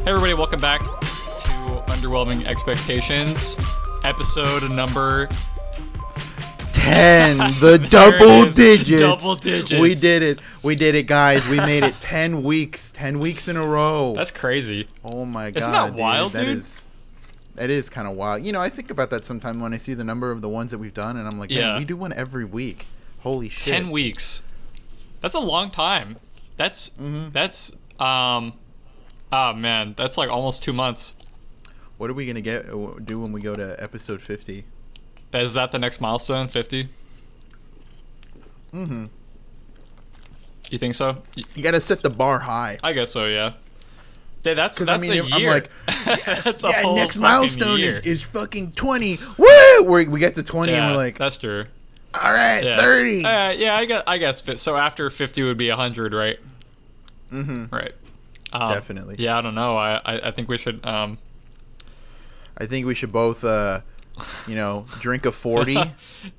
Hey everybody, welcome back to Underwhelming Expectations, episode number 10. The double digits. Double digits. We did it, guys. We made it 10 weeks. 10 weeks in a row. That's crazy. Oh my god. Isn't that wild, dude? That is kind of wild. You know, I think about that sometimes when I see the number of the ones that we've done, and I'm like, man, we do one every week. Holy shit. 10 weeks. That's a long time. Oh man, that's like almost 2 months. What are we gonna do when we go to episode 50? Is that the next milestone, 50? Mm-hmm. You think so? You gotta set the bar high. I guess so, yeah. That's a year. I'm like, that's a whole next milestone year. is fucking 20. Woo! We get to 20 and we're like, that's true. All right, 30. I guess. So after 50 would be 100, right? Mm-hmm. Right. Definitely. Yeah, I don't know. I think we should. I think we should both, drink a 40,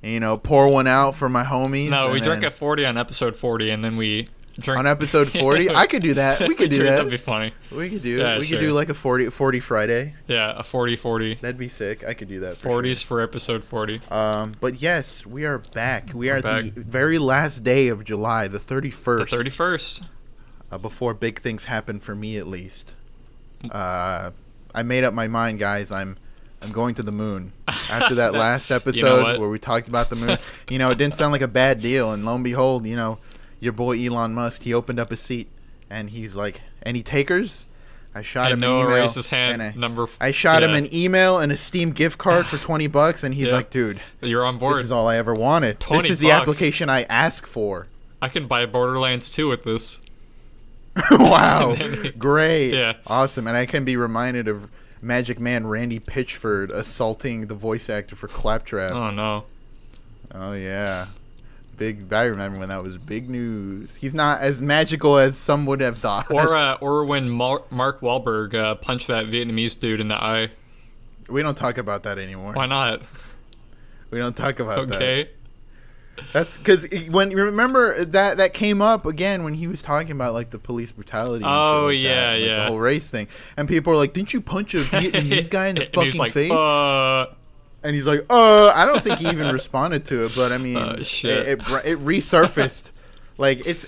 and, pour one out for my homies. No, we drink a 40 on episode 40, and then we drink on episode 40. I could do that. We could do that. That'd be funny. We could do it. We could do like a 40 Friday. Yeah, a 40. That'd be sick. I could do that. 40s for episode 40. But yes, we are back. We are the very last day of July, the 31st. The 31st. Before big things happen for me, at least. I made up my mind, guys. I'm going to the moon. After that last episode where we talked about the moon, it didn't sound like a bad deal. And lo and behold, your boy Elon Musk, he opened up his seat and he's like, "Any takers?" I shot him an email. Raised his hand. I shot him an email and a Steam gift card for $20, and he's like, "Dude, you're on board. This is all I ever wanted. This is the application I asked for. I can buy Borderlands 2 with this." Wow, great, yeah, awesome. And I can be reminded of Magic Man Randy Pitchford assaulting the voice actor for Claptrap. Oh no. Oh yeah, I remember when that was big news. He's not as magical as some would have thought. Or when Mark Wahlberg punched that Vietnamese dude in the eye. We don't talk about that anymore. Why not? We don't talk about that. Okay. That's because when you remember that came up again when he was talking about like the police brutality. And shit like that, like the whole race thing, and people are like, "Didn't you punch a Vietnamese guy in the fucking face?" And he's like, I don't think he even responded to it, but I mean, it resurfaced. Like it's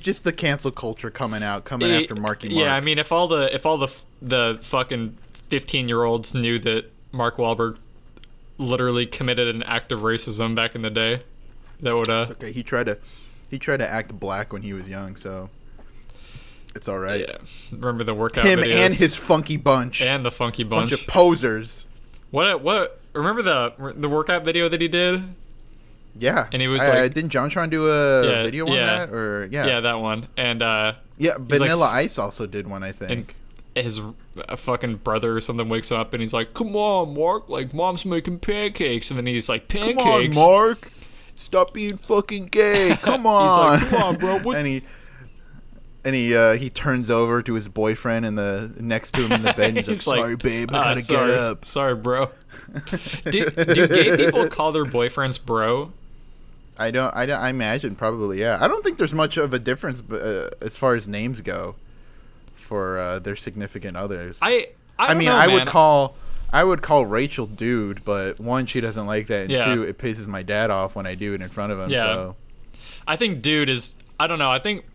just the cancel culture coming after Marky Mark. Yeah, I mean, if all the fucking 15-year-olds knew that Mark Wahlberg literally committed an act of racism back in the day, that would It's okay. He tried to act black when he was young, so it's all right. Yeah. Remember the workout videos? Him and his funky bunch. And the funky bunch. Bunch of posers. What? Remember the workout video that he did? Yeah. And he was didn't JonTron do a video on that? Or Yeah, that one. And Vanilla Ice also did one, I think. And his fucking brother or something wakes up and he's like, "Come on, Mark, like mom's making pancakes." And then he's like, "Pancakes? Come on, Mark. Stop being fucking gay. Come on." He's like, "Come on, bro." What? And he turns over to his boyfriend next to him in the bed. And he's like, "Sorry, babe, I gotta get up." Sorry, bro. do gay people call their boyfriends bro? I imagine probably, yeah. I don't think there's much of a difference as far as names go for their significant others. I would call Rachel dude, but one, she doesn't like that, and two, it pisses my dad off when I do it in front of him. Yeah. So I think dude is, I don't know. I think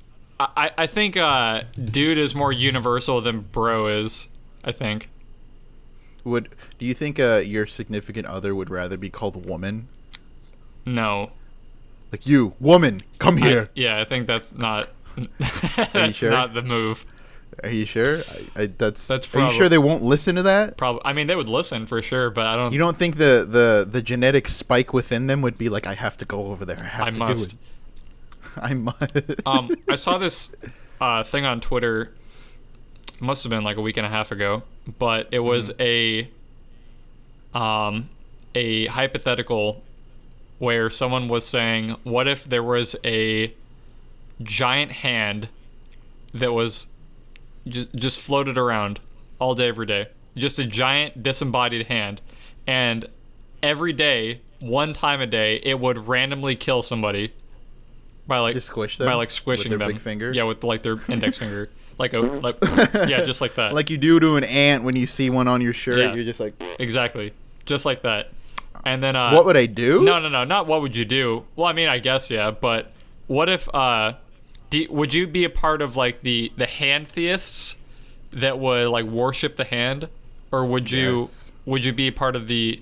dude is more universal than bro is. I think. Do you think your significant other would rather be called woman? No. Like, you, woman, come here. I think that's not. That's not the move. Are you sure? That's probably, are you sure they won't listen to that? Probably. I mean, they would listen for sure, but I don't. You don't think the genetic spike within them would be like, I have to go over there. I must do it. I must. I saw this thing on Twitter. Must have been like a week and a half ago, but it was a hypothetical where someone was saying, what if there was a giant hand that was just floated around all day, every day. Just a giant disembodied hand. And every day, one time a day, it would randomly kill somebody by like just squish them by like squishing with their them. big finger. Yeah, with like their index finger. yeah, just like that. Like you do to an ant when you see one on your shirt. Yeah. You're just like, exactly, just like that. And then what would I do? No, not what would you do. Well, I mean, I guess yeah, but what if would you be a part of like the hand theists that would like worship the hand, or would you? Yes. Would you be part of the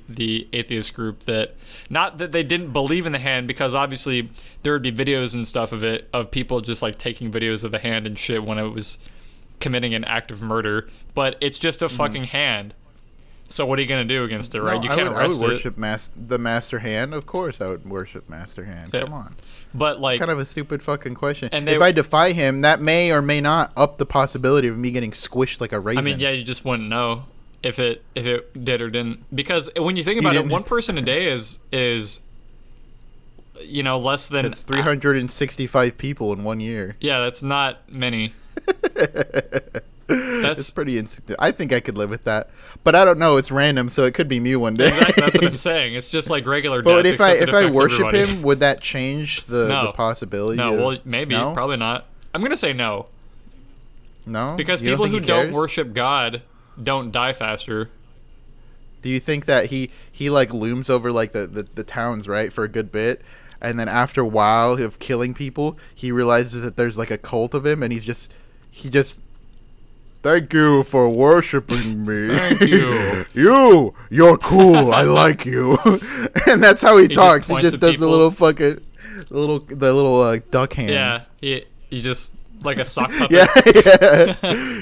atheist group that, not that they didn't believe in the hand, because obviously there would be videos and stuff of people just like taking videos of the hand and shit when it was committing an act of murder, but it's just a fucking hand. So what are you gonna do against it, right? No, you can't arrest it. I would worship the master hand. Of course, I would worship master hand. Yeah. Come on. But like, Kind of a stupid fucking question. And if I defy him, that may or may not up the possibility of me getting squished like a raisin. I mean, yeah, you just wouldn't know if it did or didn't, because when you think about it, one person a day is less than. It's 365 people in 1 year. Yeah, that's not many. It's pretty insignificant. I think I could live with that, but I don't know. It's random, so it could be me one day. Exactly, that's what I'm saying. It's just like regular death. But if I worship everybody. him, would that change the possibility? No, well, maybe, probably not. I'm gonna say no. No, because people who don't worship God don't die faster. Do you think that he like looms over like the towns, right, for a good bit, and then after a while of killing people, he realizes that there's like a cult of him, and he just thank you for worshiping me. Thank you. You're cool. I like you. And that's how he talks. He just does the little fucking little duck hands. Yeah. He just like a sock puppet. Yeah.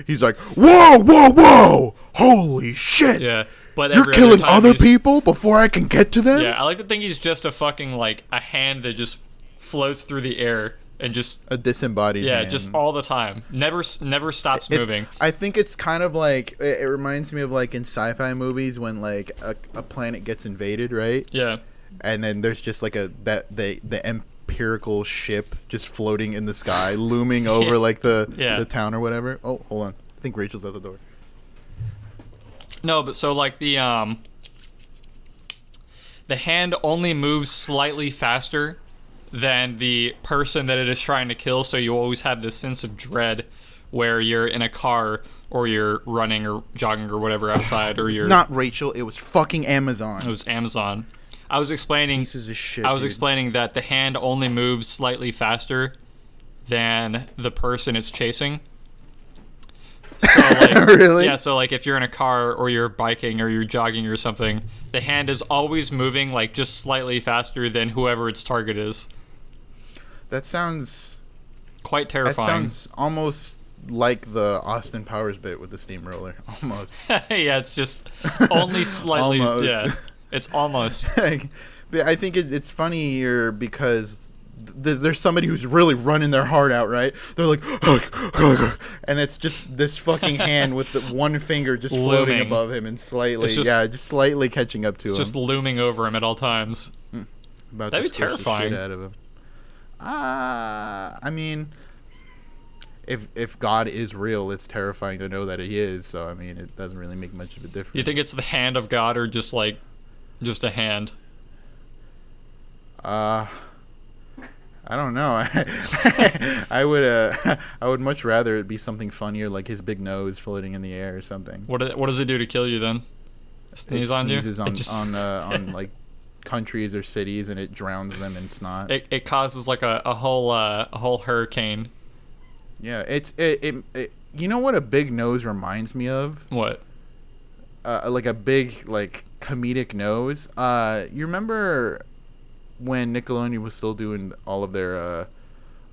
He's like, whoa, holy shit. Yeah. But you're killing other people before I can get to them? Yeah, I like to think he's just a fucking like a hand that just floats through the air and just a disembodied hand. just all the time. Never stops moving. I think it's kind of like it reminds me of like in sci-fi movies when like a planet gets invaded, right? Yeah. And then there's just like the empirical ship just floating in the sky, looming over like the town or whatever. Oh, hold on. I think Rachel's at the door. No, but so like the hand only moves slightly faster than the person that it is trying to kill, so you always have this sense of dread where you're in a car or you're running or jogging or whatever outside, or you're not Rachel, it was fucking Amazon. It was Amazon. I was explaining pieces of shit. I was explaining that the hand only moves slightly faster than the person it's chasing. So like, really? Yeah, so like if you're in a car or you're biking or you're jogging or something, the hand is always moving like just slightly faster than whoever its target is. That sounds quite terrifying. That sounds almost like the Austin Powers bit with the steamroller. Almost. Yeah, it's just only slightly. Almost. Yeah, it's almost. But I think it's funnier because there's somebody who's really running their heart out, right? They're like, and it's just this fucking hand with the one finger just floating above him and slightly, just slightly catching up to him. Just looming over him at all times. That'd be terrifying. The shit out of him. I mean, if God is real, it's terrifying to know that He is. So I mean, it doesn't really make much of a difference. You think it's the hand of God or just a hand? I don't know. I would much rather it be something funnier, like his big nose floating in the air or something. What does it do to kill you then? Sneeze on you? Sneezes on like countries or cities, and it drowns them in snot. It causes like a whole hurricane. Yeah, it you know what a big nose reminds me of? What? Like a big like comedic nose. You remember when Nickelodeon was still doing all of their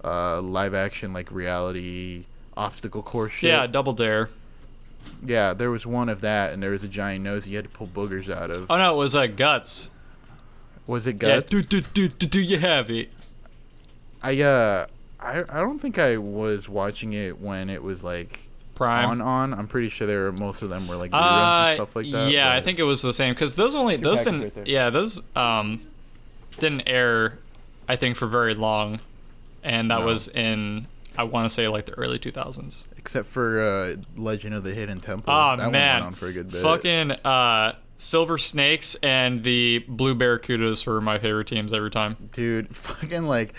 live action like reality obstacle course shit? Yeah, Double Dare. Yeah, there was one of that, and there was a giant nose you had to pull boogers out of. Oh no, it was Guts. Was it Guts? Yeah, do you have it? I don't think I was watching it when it was like Prime on. I'm pretty sure most of them were like reruns and stuff like that. Yeah, I think it was the same because those didn't. Right, yeah, those didn't air, I think, for very long, and that was in, I want to say, like the early 2000s. Except for Legend of the Hidden Temple. Oh that man, one went on for a good bit. Fucking Silver Snakes and the Blue Barracudas were my favorite teams every time. Dude, fucking like,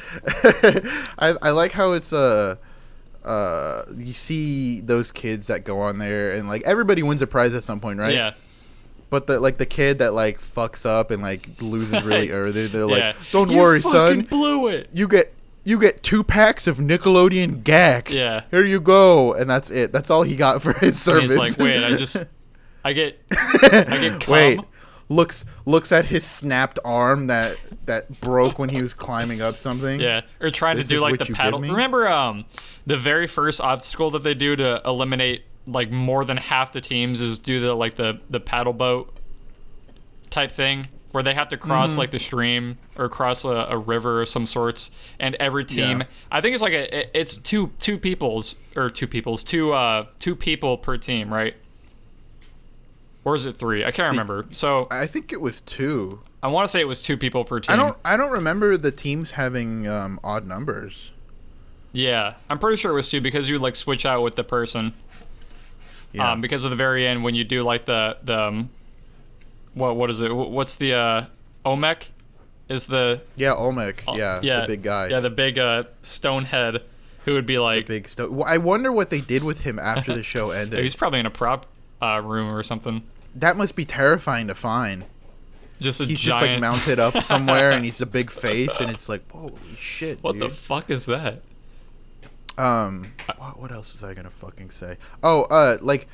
I like how it's you see those kids that go on there, and like everybody wins a prize at some point, right? Yeah. But the kid that like fucks up and like loses really early, they're like, Yeah. "Don't worry, son. Blew it. You get 2 packs of Nickelodeon Gak. Yeah. Here you go." And that's it. That's all he got for his service. And he's like, "Wait, I get cum." Wait. Looks at his snapped arm that broke when he was climbing up something. Yeah, or trying to do like the paddle. Remember the very first obstacle that they do to eliminate like more than half the teams is do the paddle boat type thing where they have to cross like the stream or cross a river of some sorts, and every team, I think it's like it's two people per team, right? Or is it 3? I can't remember. So I think it was 2. I want to say it was 2 people per team. I don't remember the teams having odd numbers. Yeah, I'm pretty sure it was 2 because you like switch out with the person. Yeah. Because of the very end when you do like the what is it? What's the Olmec? Is the Olmec? The big guy. Yeah, the big stone head who would be like the big stone. Well, I wonder what they did with him after the show ended. He's probably in a prop room or something. That must be terrifying to find. He's just like mounted up somewhere, and he's a big face, and it's like, holy shit! What the fuck is that? What else was I gonna fucking say? Oh, like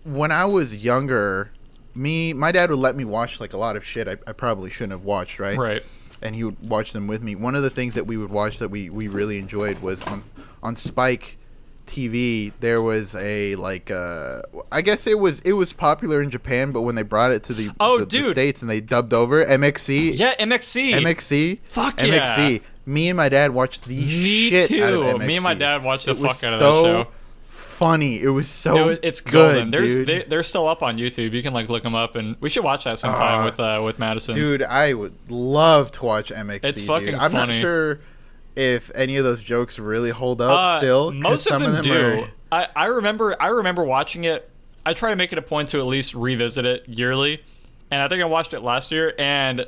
when I was younger, my dad would let me watch like a lot of shit I probably shouldn't have watched, right? Right. And he would watch them with me. One of the things that we would watch that we really enjoyed was on Spike TV. There was a like I guess it was popular in Japan, but when they brought it to the States and they dubbed over MXC. Yeah, MXC. Fuck MXC. yeah. MXC. Me and my dad watched the shit out of MXC. Me and my dad watched the fuck out of that show. Funny. It was so it's good, golden. dude. They're still up on YouTube. You can like look them up, and we should watch that sometime with Madison. Dude, I would love to watch MXC. It's fucking I'm funny. not sure if any of those jokes really hold up still. Most of them do. I remember watching it. I try to make it a point to at least revisit it yearly, and I think I watched it last year, and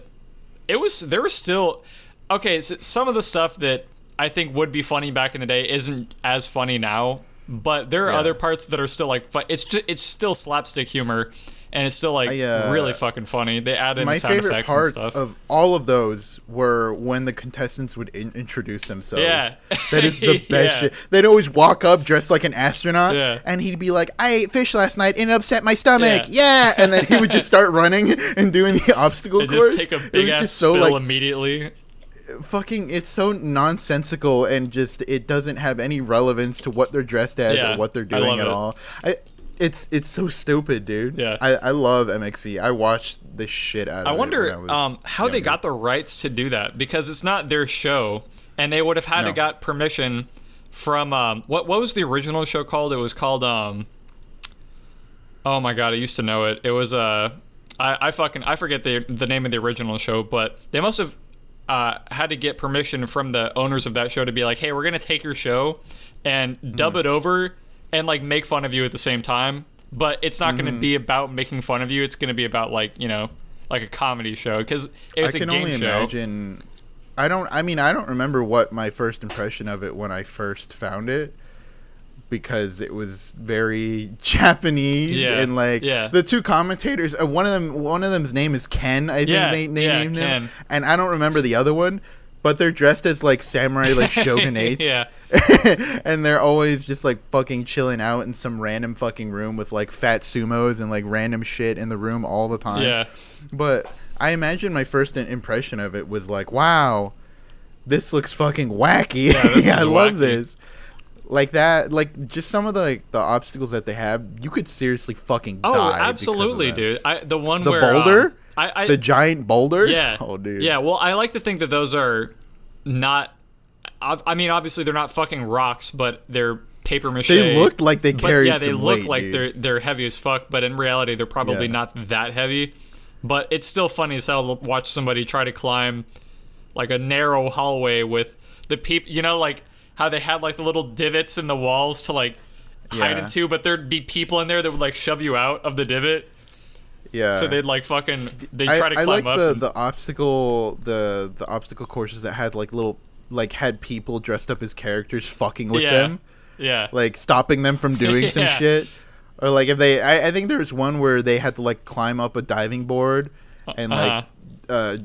there was still okay. So some of the stuff that I think would be funny back in the day isn't as funny now, but there are other parts that are still like it's still slapstick humor, and it's still like really fucking funny. They add in sound effects and stuff. My favorite parts of all of those were when the contestants would introduce themselves. Yeah. That is the best shit. They'd always walk up dressed like an astronaut, and he'd be like, "I ate fish last night and it upset my stomach." Yeah. And then he would just start running and doing the obstacle course. Just take a big ass spill immediately. Fucking, it's so nonsensical, and just it doesn't have any relevance to what they're dressed as or what they're doing at all. It's so stupid, dude. Yeah, I love MXC. I watched the shit out of it. I wonder how they got the rights to do that, because it's not their show, and they would have had to got permission from what was the original show called? It was called oh my god, I used to know it. It was I forget the name of the original show, but they must have had to get permission from the owners of that show to be like, hey, we're gonna take your show and dub it over and like make fun of you at the same time, but it's not gonna be about making fun of you. It's gonna be about like, you know, like a comedy show, because it was a game show. I can only imagine. I don't remember what my first impression of it when I first found it, because it was very Japanese, and like the two commentators, one of them's name is Ken. I think they named him, and I don't remember the other one, but they're dressed as like samurai, like shogunates, and they're always just like fucking chilling out in some random fucking room with like fat sumos and like random shit in the room all the time. Yeah, but I imagine my first impression of it was like, wow, this looks fucking wacky. Yeah, I love this. Like that, like just some of the obstacles that they have, you could seriously fucking die. Oh, absolutely, dude. The boulder, the giant boulder. Yeah. Oh, dude. Yeah. Well, I like to think that those are not. I mean, obviously they're not fucking rocks, but they're paper mache. They looked like they carried. Yeah, they look weight, like dude. they're heavy as fuck, but in reality they're probably not that heavy. But it's still funny as hell to watch somebody try to climb like a narrow hallway with the people. You know, like how they had like the little divots in the walls to like hide into, but there'd be people in there that would like shove you out of the divot. Yeah. So they'd like fucking try to climb up. I like the obstacle obstacle courses that had like little had people dressed up as characters fucking with them. Yeah. Like stopping them from doing some shit. Or like if they, I think there was one where they had to like climb up a diving board and like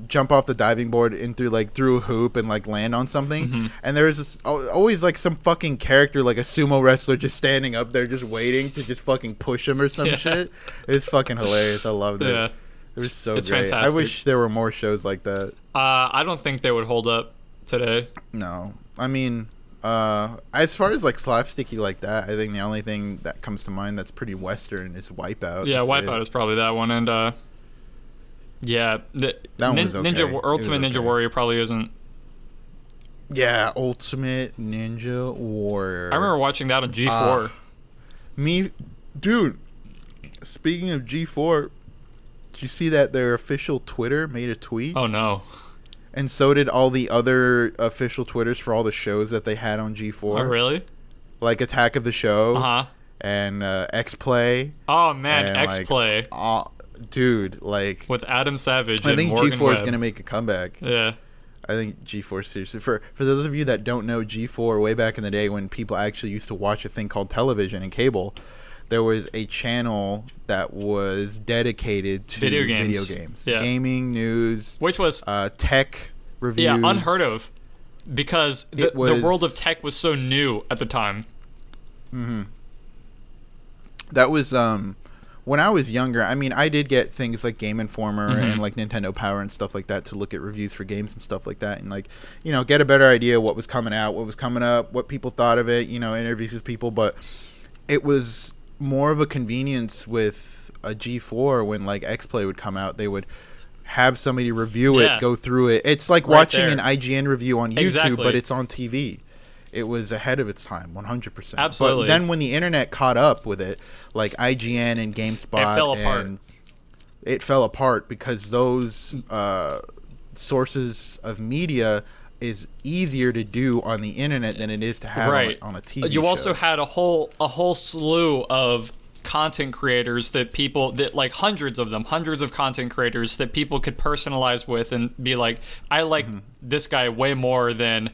jump off the diving board into like through a hoop and like land on something. And there was this, always like some fucking character like a sumo wrestler just standing up there just waiting to just fucking push him or some shit. It was fucking hilarious. I loved it. It was so great. Fantastic. I wish there were more shows like that. I don't think they would hold up today. No, I mean, as far as like slapsticky like that, I think the only thing that comes to mind that's pretty Western is Wipeout. Yeah, Wipeout is probably that one, and yeah, that one was okay. Ultimate Ninja Warrior probably isn't. Yeah, Ultimate Ninja Warrior. I remember watching that on G4. Dude. Speaking of G4, did you see that their official Twitter made a tweet? Oh no. And so did all the other official Twitters for all the shows that they had on G4. Oh, really? Like Attack of the Show. And X-Play. Oh, man, X-Play. Dude, like... with Adam Savage I and think Morgan G4 is Webb. going to make a comeback. Yeah. I think G4, seriously. For those of you that don't know G4, way back in the day when people actually used to watch a thing called television and cable, there was a channel that was dedicated to video games. Yeah. Gaming, news, which was tech reviews. Yeah, unheard of, because the world of tech was so new at the time. That was when I was younger. I mean, I did get things like Game Informer and like Nintendo Power and stuff like that to look at reviews for games and stuff like that, and like, you know, get a better idea what was coming out, what was coming up, what people thought of it, you know, interviews with people. But it was more of a convenience with a G4 when like X-Play would come out. They would have somebody review it, go through it. It's like watching an IGN review on YouTube, but it's on TV. It was ahead of its time, 100%. Absolutely. But then when the internet caught up with it, like IGN and GameSpot, it fell apart. It fell apart because those sources of media is easier to do on the internet than it is to have on a TV You show. also had a whole slew of content creators that like hundreds of content creators that people could personalize with and be like, I like this guy way more than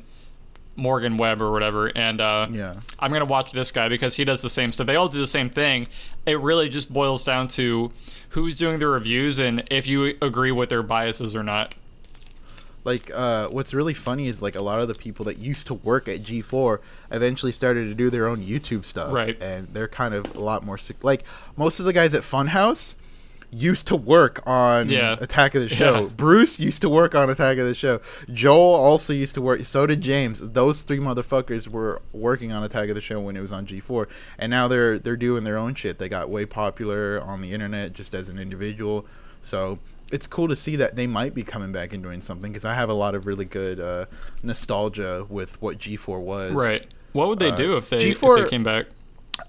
Morgan Webb or whatever, and I'm gonna watch this guy because he does the same stuff. They all do the same thing. It really just boils down to who's doing the reviews and if you agree with their biases or not. Like, what's really funny is, like, a lot of the people that used to work at G4 eventually started to do their own YouTube stuff. Right. And they're kind of a lot more... Like, most of the guys at Funhouse used to work on Attack of the Show. Yeah. Bruce used to work on Attack of the Show. Joel also used to work. So did James. Those three motherfuckers were working on Attack of the Show when it was on G4. And now they're doing their own shit. They got way popular on the internet just as an individual. So... it's cool to see that they might be coming back and doing something, because I have a lot of really good nostalgia with what G4 was. Right. What would they do if they came back?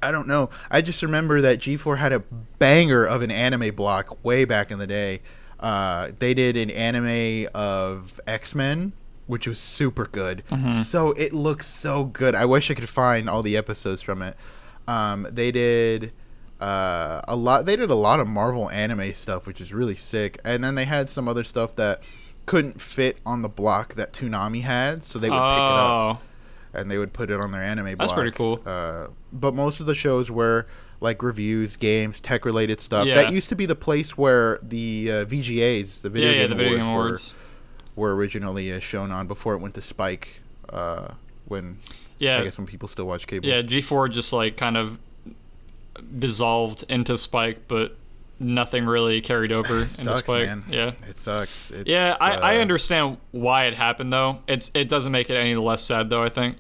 I don't know. I just remember that G4 had a banger of an anime block way back in the day. They did an anime of X-Men, which was super good. So it looks so good. I wish I could find all the episodes from it. They did... They did a lot of Marvel anime stuff, which is really sick. And then they had some other stuff that couldn't fit on the block that Toonami had, so they would pick it up and they would put it on their anime block. That's pretty cool. But most of the shows were like reviews, games, tech related stuff. That used to be the place where the VGAs, the Video Game Awards, were originally shown on before it went to Spike. I guess when people still watch cable. Yeah, G4 just like kind of dissolved into Spike, but nothing really carried over into Spike. Man. Yeah, it sucks. I understand why it happened though. It doesn't make it any less sad though, I think.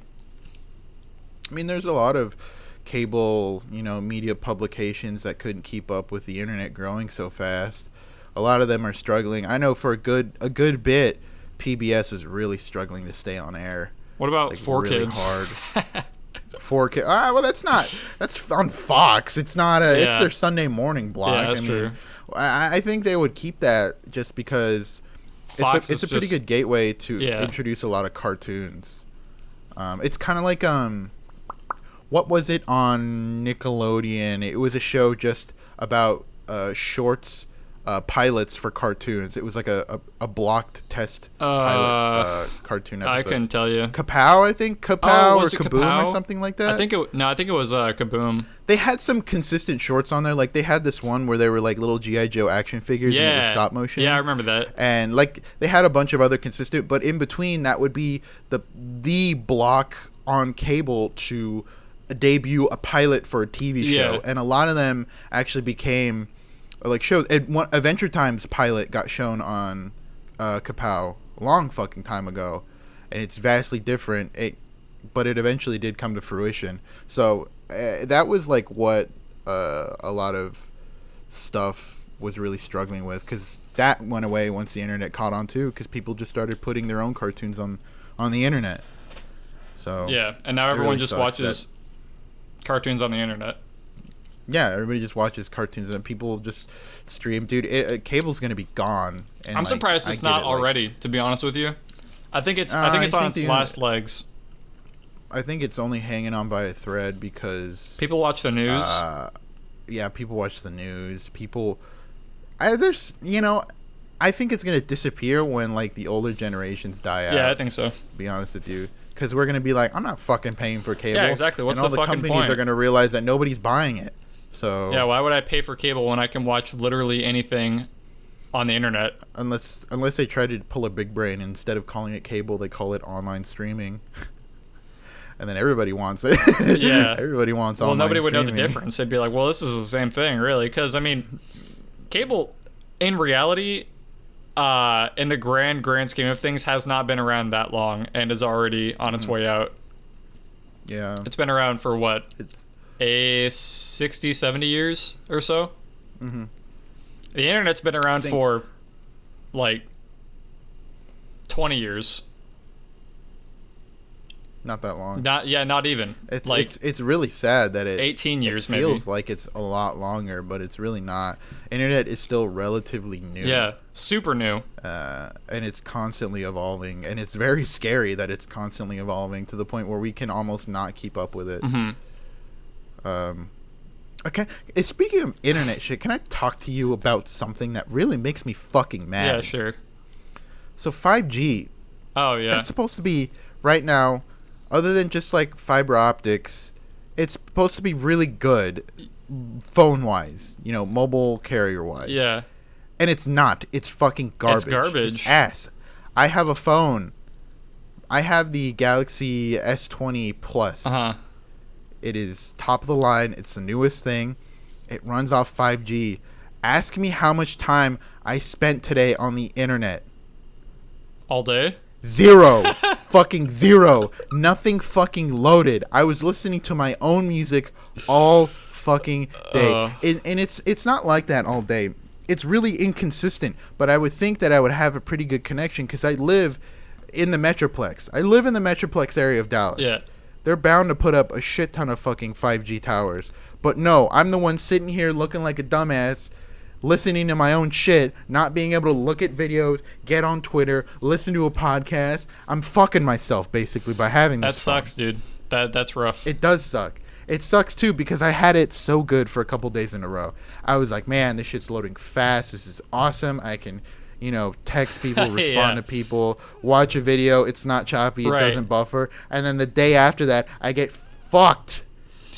I mean, there's a lot of cable, media publications that couldn't keep up with the internet growing so fast. A lot of them are struggling. I know for a good bit, PBS is really struggling to stay on air. What about 4Kids? Hard. 4K. Well, that's on Fox. It's not it's their Sunday morning block. Yeah, that's true. I think they would keep that just because it's a pretty good gateway to introduce a lot of cartoons. It's kind of like what was it on Nickelodeon? It was a show just about shorts pilots for cartoons. It was like a blocked test pilot cartoon episode. I couldn't tell you. Kapow, I think. Kapow or Kaboom Kapow? Or something like that. I think it was Kaboom. They had some consistent shorts on there. Like they had this one where they were like little G.I. Joe action figures and it was stop motion. Yeah, I remember that. And like they had a bunch of other consistent, but in between that would be the block on cable to debut a pilot for a TV show. And a lot of them actually became like shows. Adventure Time's pilot got shown on Kapow a long fucking time ago, and it's vastly different. But it eventually did come to fruition. So that was like what a lot of stuff was really struggling with, because that went away once the internet caught on too, because people just started putting their own cartoons on the internet. So yeah, and now everyone really just watches cartoons on the internet. Yeah, everybody just watches cartoons and people just stream. Dude, cable's gonna be gone. And I'm surprised it's not already. To be honest with you, I think it's on its last legs. I think it's only hanging on by a thread because people watch the news. Yeah, people watch the news. I think it's gonna disappear when like the older generations die out. Yeah, I think so. To be honest with you. Because we're going to be like, I'm not fucking paying for cable. Yeah, exactly. What's the fucking point? And all the companies are going to realize that nobody's buying it. So yeah, why would I pay for cable when I can watch literally anything on the internet? Unless they try to pull a big brain. Instead of calling it cable, they call it online streaming. And then everybody wants it. Yeah. Everybody wants online streaming. Well, nobody would know the difference. They'd be like, well, this is the same thing, really. Because, I mean, cable, in reality, in the grand scheme of things, has not been around that long and is already on its way out. Yeah. It's been around for what? It's 60, 70 years or so? Mm-hmm. The internet's been around for like 20 years. Not that long. Not even. It's really sad that 18 years maybe. It feels like it's a lot longer, but it's really not. Internet is still relatively new. Yeah, super new. And it's constantly evolving, and it's very scary that it's constantly evolving to the point where we can almost not keep up with it. Mm-hmm. Okay. Speaking of internet shit, can I talk to you about something that really makes me fucking mad? Yeah, sure. So 5G. Oh yeah. That's supposed to be right now. Other than just like fiber optics, it's supposed to be really good phone-wise, mobile carrier-wise. Yeah. And it's not. It's fucking garbage. It's garbage. It's ass. I have a phone. I have the Galaxy S20 Plus. Uh-huh. It is top of the line. It's the newest thing. It runs off 5G. Ask me how much time I spent today on the internet. All day? 0. Fucking 0. Nothing fucking loaded. I was listening to my own music all fucking day. And it's not like that all day. It's really inconsistent. But I would think that I would have a pretty good connection because I live in the Metroplex. I live in the Metroplex area of Dallas. Yeah. They're bound to put up a shit ton of fucking 5G towers. But no, I'm the one sitting here looking like a dumbass, listening to my own shit, not being able to look at videos, get on Twitter, listen to a podcast. I'm fucking myself basically by having this. That sucks, dude. That's rough. It does suck. It sucks too because I had it so good for a couple days in a row. I was like, man, this shit's loading fast. This is awesome. I can, text people, respond to people, watch a video. It's not choppy. It doesn't buffer. And then the day after that, I get fucked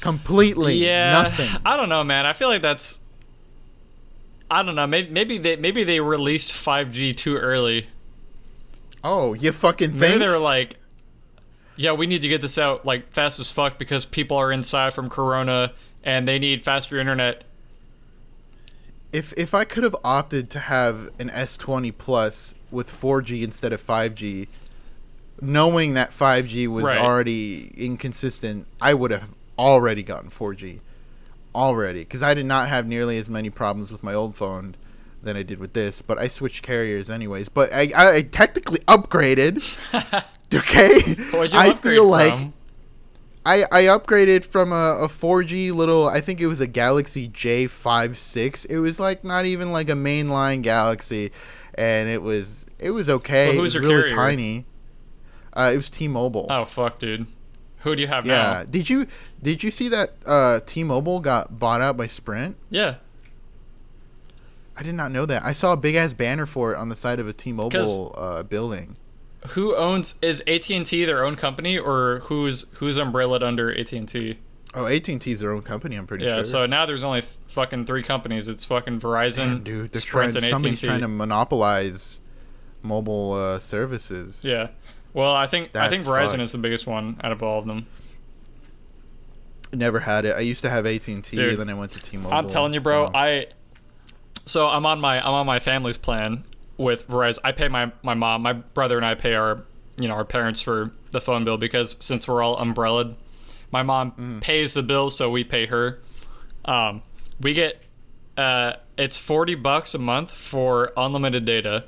completely. Yeah. Nothing. I don't know, man. I feel like that's. I don't know. Maybe they released 5G too early. Oh, you fucking think? Maybe they were like, yeah, we need to get this out like fast as fuck because people are inside from Corona and they need faster internet. If I could have opted to have an S20 Plus with 4G instead of 5G, knowing that 5G was already inconsistent, I would have already gotten 4G. Already, because I did not have nearly as many problems with my old phone than I did with this, but I switched carriers anyways. But I technically upgraded. Okay? What'd you upgrade from? I upgraded from a 4G little, I think it was a Galaxy J56. It was like not even like a mainline Galaxy, and it was okay. Well, it was your really carrier? tiny. It was T-Mobile. Oh fuck, dude. Who do you have now? Yeah. Did you see that T-Mobile got bought out by Sprint? Yeah. I did not know that. I saw a big ass banner for it on the side of a T-Mobile building. Who owns, is AT&T their own company, or who's umbrellaed under AT&T? Oh, AT&T is their own company, I'm pretty sure. Yeah, so now there's only fucking 3 companies. It's fucking Verizon, damn, dude, Sprint, and AT&T. Somebody's trying to monopolize mobile services. Yeah. Well, I think Verizon fucked. is the biggest one out of all of them. Never had it. I used to have AT&T, Dude, then I went to T-Mobile. I'm telling you, bro. So I'm on my family's plan with Verizon. I pay my mom, my brother, and I pay our parents for the phone bill, because since we're all umbrellaed, my mom pays the bill, so we pay her. We get it's $40 a month for unlimited data,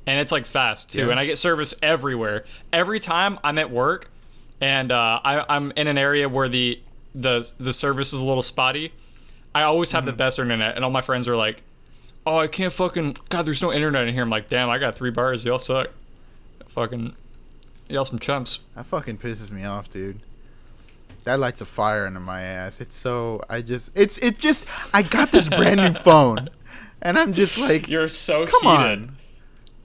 and it's like fast too. Yeah. And I get service everywhere. Every time I'm at work, and I'm in an area where the service is a little spotty, I always have the best internet, and all my friends are like, "Oh, I can't fucking God, there's no internet in here." I'm like, "Damn, I got 3 bars. Y'all suck. Fucking y'all some chumps." That fucking pisses me off, dude. That lights a fire under my ass. It's I got this brand new phone, and I'm just like, you're so come heated. On.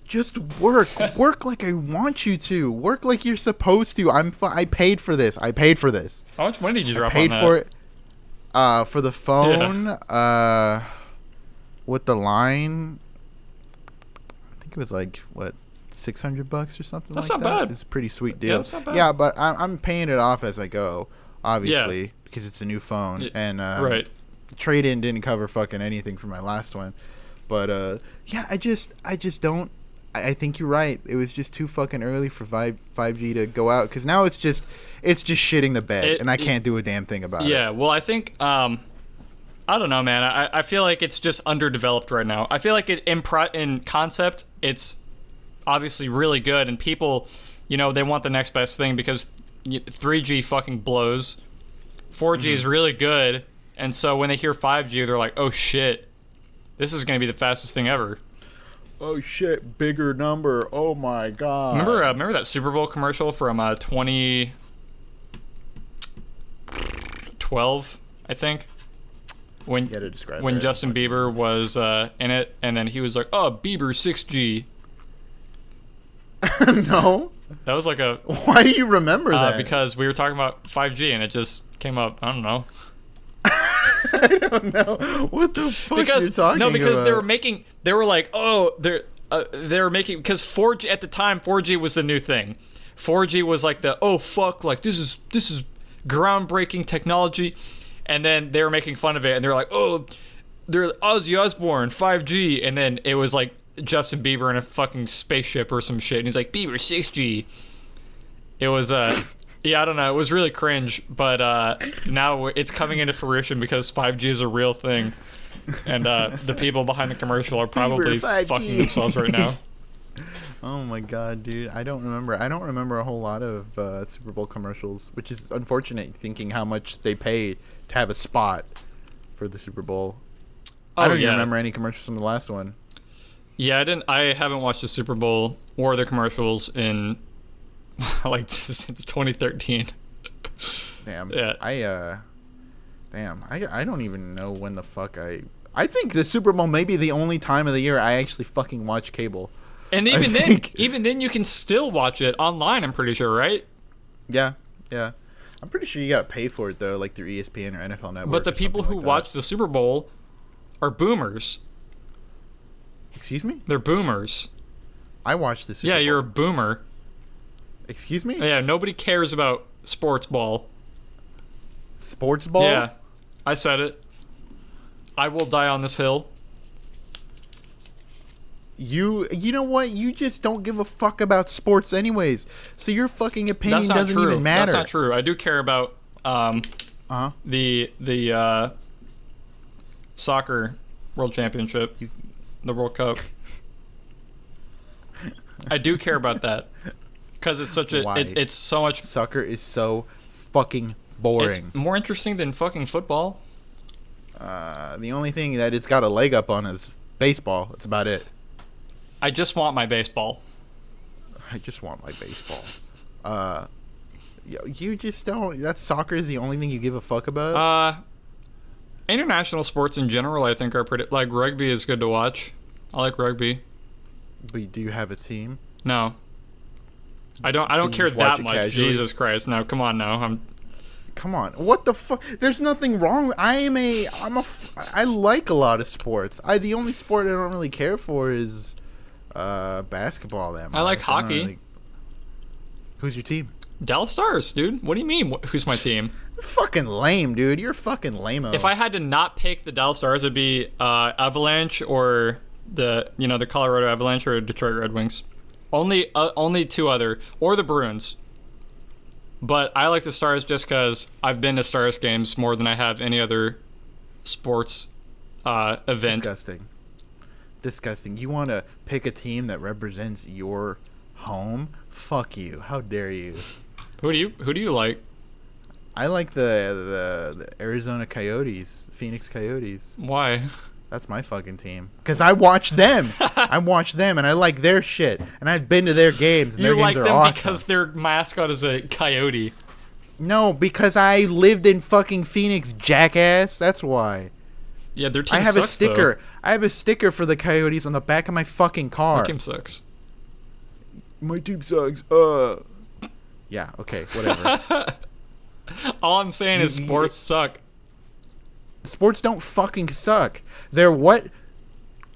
Just work like I want you to. Work like you're supposed to. I paid for this. How much money did you drop on that? I paid for it. For the phone, with the line, I think it was like what, $600 or something. That's like not that. bad. It's a pretty sweet deal. Yeah, that's not bad. Yeah, but I'm paying it off as I go, obviously, because it's a new phone, and right. Trade-in didn't cover fucking anything for my last one. But yeah, I just don't. I think you're right. It was just too fucking early for 5G to go out, because now it's just shitting the bed, and I can't do a damn thing about it. Yeah, well, I think I don't know, man. I feel like it's just underdeveloped right now. I feel like in concept, it's obviously really good, and people, they want the next best thing, because 3G fucking blows. 4G is really good, and so when they hear 5G, they're like, "Oh shit, this is gonna be the fastest thing ever." Oh shit, bigger number. Oh my god. Remember that Super Bowl commercial from 2012, I think? When Justin Bieber was in it, and then he was like, "Oh, Bieber 6G." No. That was like a... Why do you remember that? Because we were talking about 5G, and it just came up. I don't know. I don't know what the fuck you're talking about. No, because they were making 4G at the time. 4G was the new thing. 4G was like like this is groundbreaking technology, and then they were making fun of it, and they're like, "Oh, they're Ozzy Osbourne 5G," and then it was like Justin Bieber in a fucking spaceship or some shit, and he's like, "Bieber 6G." It was yeah, I don't know. It was really cringe, but now it's coming into fruition because 5G is a real thing, and the people behind the commercial are probably fucking themselves right now. Oh my god, dude! I don't remember a whole lot of Super Bowl commercials, which is unfortunate, thinking how much they pay to have a spot for the Super Bowl. I don't even remember any commercials from the last one. Yeah, I haven't watched the Super Bowl or the commercials in like since 2013. Damn. Yeah. I don't even know when the fuck I think the Super Bowl may be the only time of the year I actually fucking watch cable. And even then you can still watch it online, I'm pretty sure, right? Yeah. I'm pretty sure you gotta pay for it though, like through ESPN or NFL Network. But the people who watch the Super Bowl are boomers. Excuse me? They're boomers. I watch the Super Bowl. Yeah, you're a boomer. Excuse me? Yeah, nobody cares about sports ball. Sports ball? Yeah, I said it. I will die on this hill. You know what? You just don't give a fuck about sports anyways. So your fucking opinion doesn't even matter. That's not true. I do care about the soccer world championship, the World Cup. I do care about that because it's such a it's so much. Soccer is so fucking boring. It's more interesting than fucking football. The only thing that it's got a leg up on is baseball. That's about it. I just want my baseball. You just don't. That soccer is the only thing you give a fuck about. International sports in general, I think, are pretty. Like rugby is good to watch. I like rugby. But do you have a team? No, I don't. I So don't you care just watch that it much. casually? Jesus Christ! No, come on now. Come on, what the fuck? There's nothing wrong. I like a lot of sports. The only sport I don't really care for is basketball. I like hockey. Who's your team? Dallas Stars, dude. What do you mean? Who's my team? Fucking lame, dude. You're fucking lame-o. If I had to not pick the Dallas Stars, it'd be Avalanche or the Colorado Avalanche or Detroit Red Wings. Only two other, or the Bruins. But I like the Stars just because I've been to Stars games more than I have any other sports event. Disgusting. You want to pick a team that represents your home? Fuck you. How dare you? Who do you like? I like the Arizona Coyotes, Phoenix Coyotes. Why? That's my fucking team. Because I watch them. And I like their shit. And I've been to their games. And You their like games them are awesome. because their mascot is a coyote. No, because I lived in fucking Phoenix, jackass. That's why. Yeah, their team I have sucks, a sticker. though. I have a sticker for the Coyotes on the back of my fucking car. Their team sucks. My team sucks. Yeah, okay, whatever. All I'm saying is sports suck. Sports don't fucking suck. They're what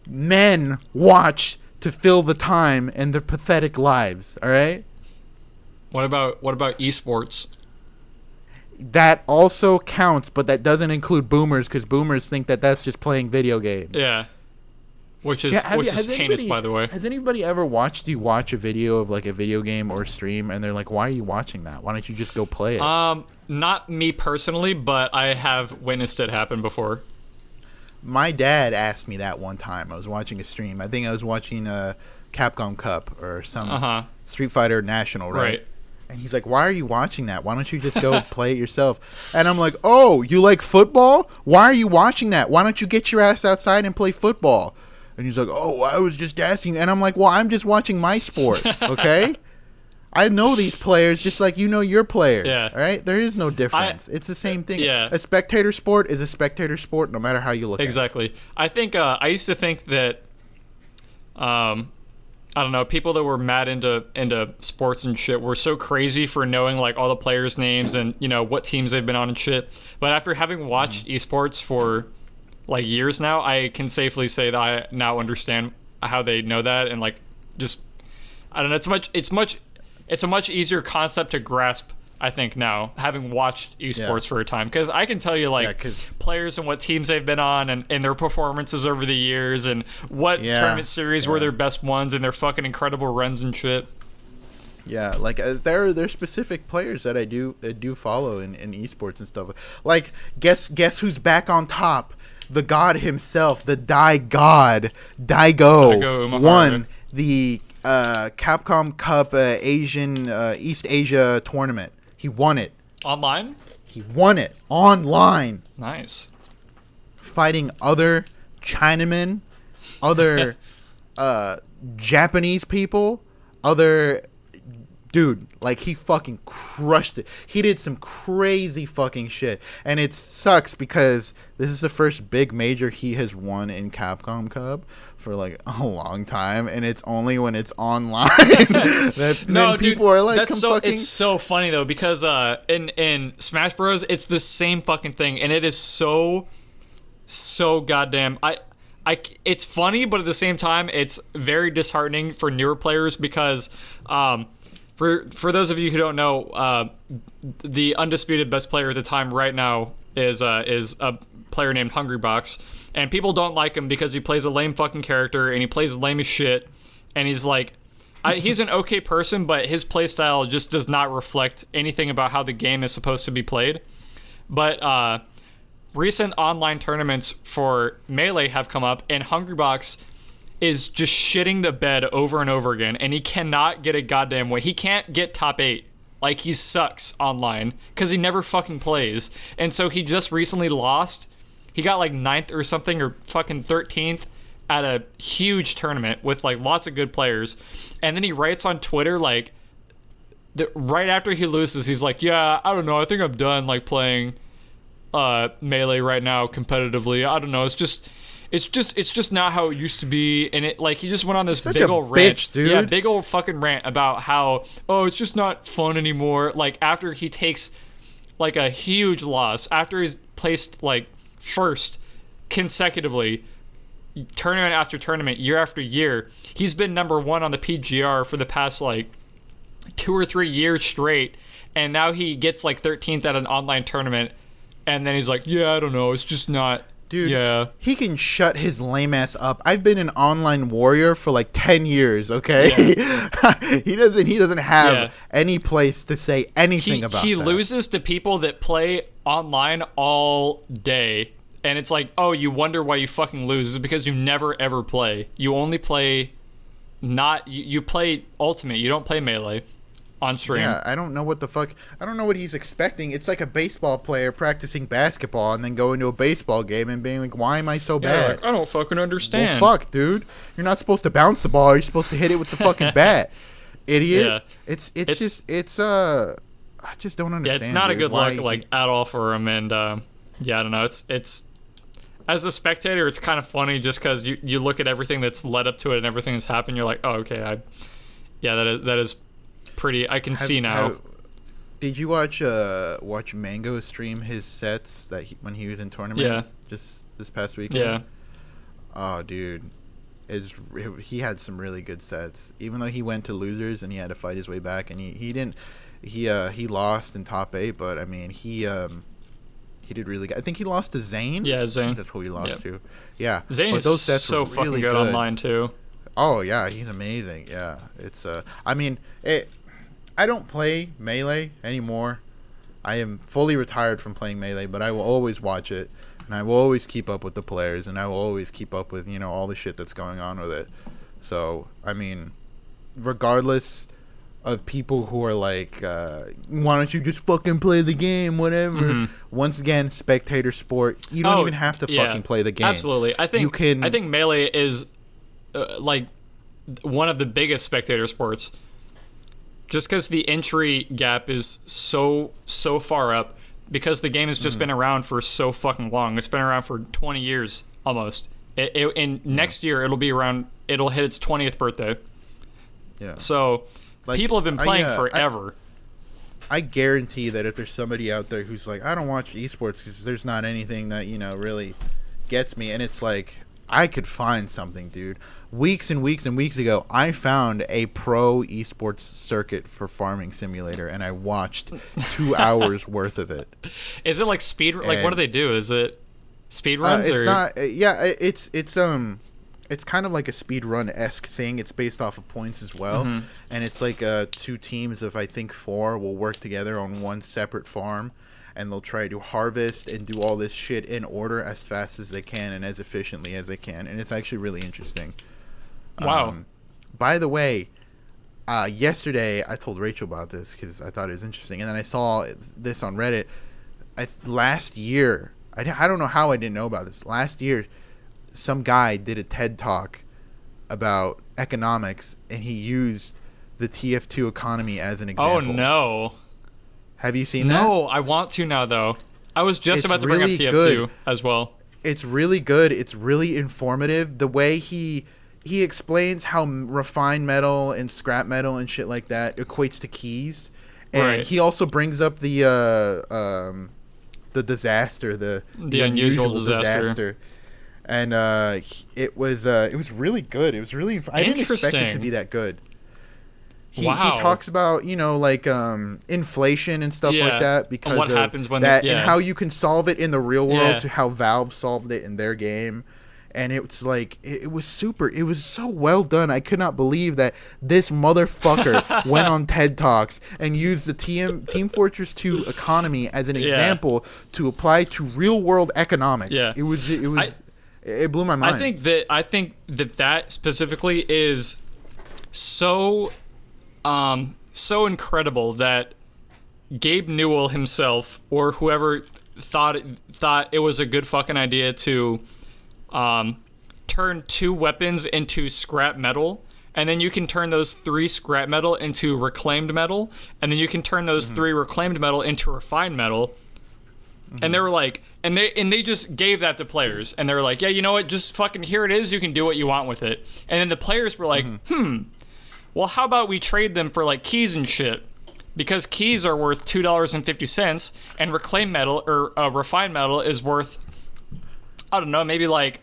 men watch to fill the time in their pathetic lives, all right? What about esports? That also counts, but that doesn't include boomers because boomers think that that's just playing video games. Yeah. Which is heinous, by the way. Has anybody ever watched you watch a video of like a video game or a stream and they're like, why are you watching that? Why don't you just go play it? Not me personally, but I have witnessed it happen before. My dad asked me that one time. I was watching a stream. I think I was watching Capcom Cup or some Street Fighter National, right? And he's like, why are you watching that? Why don't you just go play it yourself? And I'm like, oh, you like football? Why are you watching that? Why don't you get your ass outside and play football? And he's like, oh, I was just asking. And I'm like, well, I'm just watching my sport, okay? I know these players just like you know your players, all right? There is no difference. It's the same thing. Yeah. A spectator sport is a spectator sport no matter how you look at it. Exactly. I think I used to think that, I don't know, people that were mad into sports and shit were so crazy for knowing like all the players' names and, you know, what teams they've been on and shit. But after having watched esports for like years now, I can safely say that I now understand how they know that, and like just I don't know, it's a much easier concept to grasp, I think, now having watched esports for a time, because I can tell you like players and what teams they've been on and their performances over the years and what tournament series were their best ones and their fucking incredible runs and shit. Yeah, like there are specific players that I do follow in esports and stuff. Like guess who's back on top? The god himself, the Daigo, won the Capcom Cup East Asia tournament. He won it. Online? He won it. Online. Nice. Fighting other Chinamen, other Japanese people, other... Dude, like, he fucking crushed it. He did some crazy fucking shit. And it sucks because this is the first big major he has won in Capcom Cup for, like, a long time. And it's only when it's online that then people are like, it's so funny, though, because in Smash Bros., it's the same fucking thing. And it is so goddamn... It's funny, but at the same time, it's very disheartening for newer players because... For those of you who don't know, the undisputed best player at the time right now is a player named Hungrybox, and people don't like him because he plays a lame fucking character and he plays lame as shit, and he's like, he's an okay person, but his playstyle just does not reflect anything about how the game is supposed to be played. But recent online tournaments for Melee have come up, and Hungrybox is just shitting the bed over and over again, and he cannot get a goddamn win. He can't get top 8. Like, he sucks online because he never fucking plays. And so he just recently lost. He got like 9th or something, or fucking 13th at a huge tournament with like lots of good players. And then he writes on Twitter like right after he loses, he's like, yeah, I don't know, I think I'm done like playing Melee right now competitively. I don't know. It's just not how it used to be. And it like he just went on this big old rant, bitch, dude. yeah, big old fucking rant about how it's just not fun anymore. Like after he takes like a huge loss, after he's placed like first consecutively, tournament after tournament, year after year, he's been number one on the PGR for the past like 2 or 3 years straight, and now he gets like 13th at an online tournament, and then he's like, yeah, I don't know, it's just not. Dude, yeah, he can shut his lame ass up. I've been an online warrior for like 10 years, okay? Yeah. he doesn't have any place to say anything about he that. loses to people that play online all day. And it's like, oh, you wonder why you fucking lose. It's because you never ever play. You only play you play Ultimate. You don't play Melee on stream. Yeah, I don't know what the fuck. I don't know what he's expecting. It's like a baseball player practicing basketball and then going to a baseball game and being like, why am I so bad? Like, I don't fucking understand. Well, fuck, dude. You're not supposed to bounce the ball. You're supposed to hit it with the fucking bat. Idiot. Yeah. It's I just don't understand. Yeah, it's not dude, a good look like at all for him. And yeah, I don't know. It's as a spectator, it's kind of funny just because you look at everything that's led up to it and everything that's happened. You're like, oh, okay, that is pretty. I can see now. Did you watch Mango stream his sets when he was in tournament? Yeah. Just this past weekend. Yeah. Oh, dude, he had some really good sets. Even though he went to losers and he had to fight his way back, and he lost in top 8, but I mean he did really good. I think he lost to Zane. Yeah, Zane. That's who he lost to. Yeah, Zane is those sets so fucking really good online too. Oh yeah, he's amazing. Yeah, it's I mean, I don't play Melee anymore. I am fully retired from playing Melee, but I will always watch it, and I will always keep up with the players, and I will always keep up with all the shit that's going on with it. So I mean, regardless of people who are like, why don't you just fucking play the game, whatever. Mm-hmm. Once again, spectator sport. You don't even have to fucking play the game. Absolutely. I think Melee is like one of the biggest spectator sports. Just because the entry gap is so far up, because the game has just been around for so fucking long. It's been around for 20 years almost. And next year it'll hit its 20th birthday. Yeah. So people have been playing forever. I guarantee that if there's somebody out there who's like, I don't watch esports because there's not anything that really gets me, and it's like, I could find something, dude. Weeks and weeks and weeks ago, I found a pro esports circuit for Farming Simulator, and I watched 2 hours worth of it. Is it like speed? Like, what do they do? Is it speed runs? It's not. Yeah, it's kind of like a speed run-esque thing. It's based off of points as well, and it's like 2 teams of I think 4 will work together on one separate farm, and they'll try to harvest and do all this shit in order as fast as they can and as efficiently as they can, and it's actually really interesting. Wow. By the way, yesterday I told Rachel about this because I thought it was interesting, and then I saw this on Reddit. Last year, I don't know how I didn't know about this. Last year, some guy did a TED Talk about economics, and he used the TF2 economy as an example. Oh, no. Have you seen that? No, I want to now, though. I was just about to bring up TF2 as well. It's really good. It's really informative. The way he explains how refined metal and scrap metal and shit like that equates to keys. And he also brings up the disaster, the unusual disaster. And it was really good. It was really I didn't expect it to be that good. He talks about inflation and stuff like that because and what of happens when that and how you can solve it in the real world to how Valve solved it in their game. And it's like it was so well done. I could not believe that this motherfucker went on TED Talks and used the Team Fortress 2 economy as an example to apply to real world economics. Yeah. It blew my mind. I think that specifically is so incredible that Gabe Newell himself or whoever thought it was a good fucking idea to turn 2 weapons into scrap metal, and then you can turn those 3 scrap metal into reclaimed metal, and then you can turn those 3 reclaimed metal into refined metal. And they were like, and they just gave that to players, and they were like, yeah, you know what, just fucking here it is, you can do what you want with it. And then the players were like, well, how about we trade them for like keys and shit? Because keys are worth $2.50, and reclaimed metal or refined metal is worth, I don't know, maybe like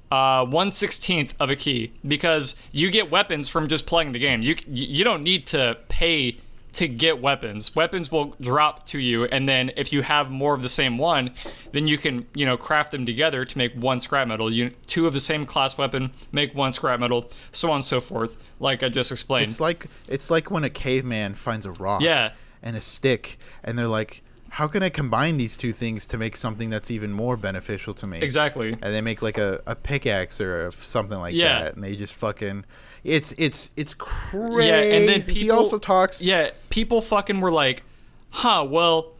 1/16 of a key, because you get weapons from just playing the game. You don't need to pay to get weapons. Weapons will drop to you, and then if you have more of the same one, then you can, craft them together to make one scrap metal. Two of the same class weapon make one scrap metal, so on and so forth, like I just explained. It's like when a caveman finds a rock and a stick, and they're like, how can I combine these two things to make something that's even more beneficial to me? Exactly. And they make like a pickaxe or something like that, and they just fucking... It's crazy. Yeah, and then he also talks... Yeah, people fucking were like, well,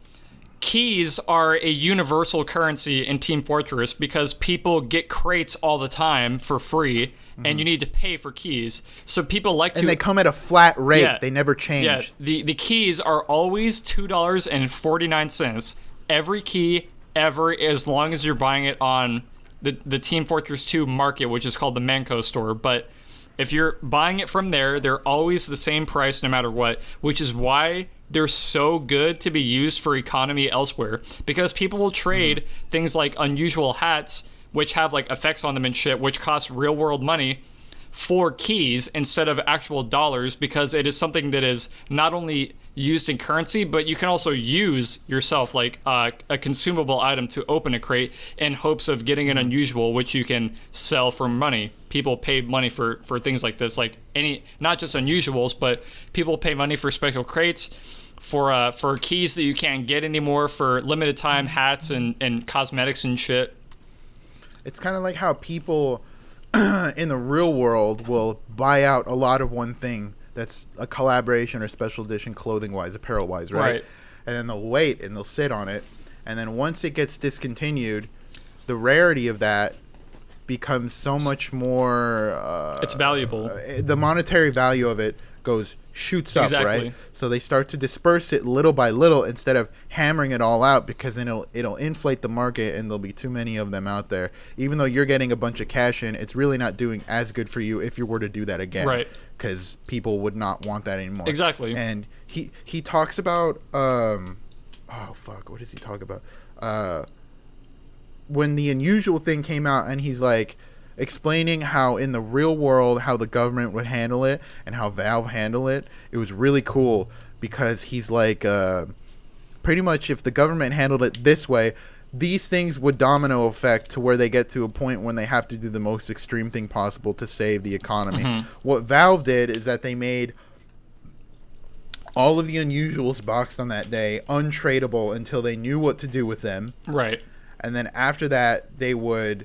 keys are a universal currency in Team Fortress because people get crates all the time for free, and you need to pay for keys. So people like to... And they come at a flat rate. Yeah, they never change. Yeah, the keys are always $2.49. Every key ever, as long as you're buying it on the Team Fortress 2 market, which is called the Manco store. But if you're buying it from there, they're always the same price no matter what, which is why they're so good to be used for economy elsewhere, because people will trade things like unusual hats, which have like effects on them and shit, which cost real world money, for keys instead of actual dollars, because it is something that is not only used in currency, but you can also use yourself, like a consumable item to open a crate in hopes of getting an unusual, which you can sell for money. People pay money for things like this, like not just unusuals, but people pay money for special crates, for keys that you can't get anymore, for limited time hats and cosmetics and shit. It's kind of like how people in the real world will buy out a lot of one thing that's a collaboration or special edition clothing-wise, apparel-wise, right? And then they'll wait and they'll sit on it. And then once it gets discontinued, the rarity of that becomes so much more... it's valuable. The monetary value of it shoots up, right? So they start to disperse it little by little instead of hammering it all out, because then it'll inflate the market and there'll be too many of them out there. Even though you're getting a bunch of cash in, it's really not doing as good for you if you were to do that again. Right. Because people would not want that anymore. Exactly. And he talks about what does he talk about? When the unusual thing came out, and he's like explaining how in the real world how the government would handle it and how Valve handle it. It was really cool, because he's like pretty much if the government handled it this way, these things would domino effect to where they get to a point when they have to do the most extreme thing possible to save the economy. What Valve did is that they made all of the unusuals boxed on that day untradeable until they knew what to do with them. Right. And then after that, they would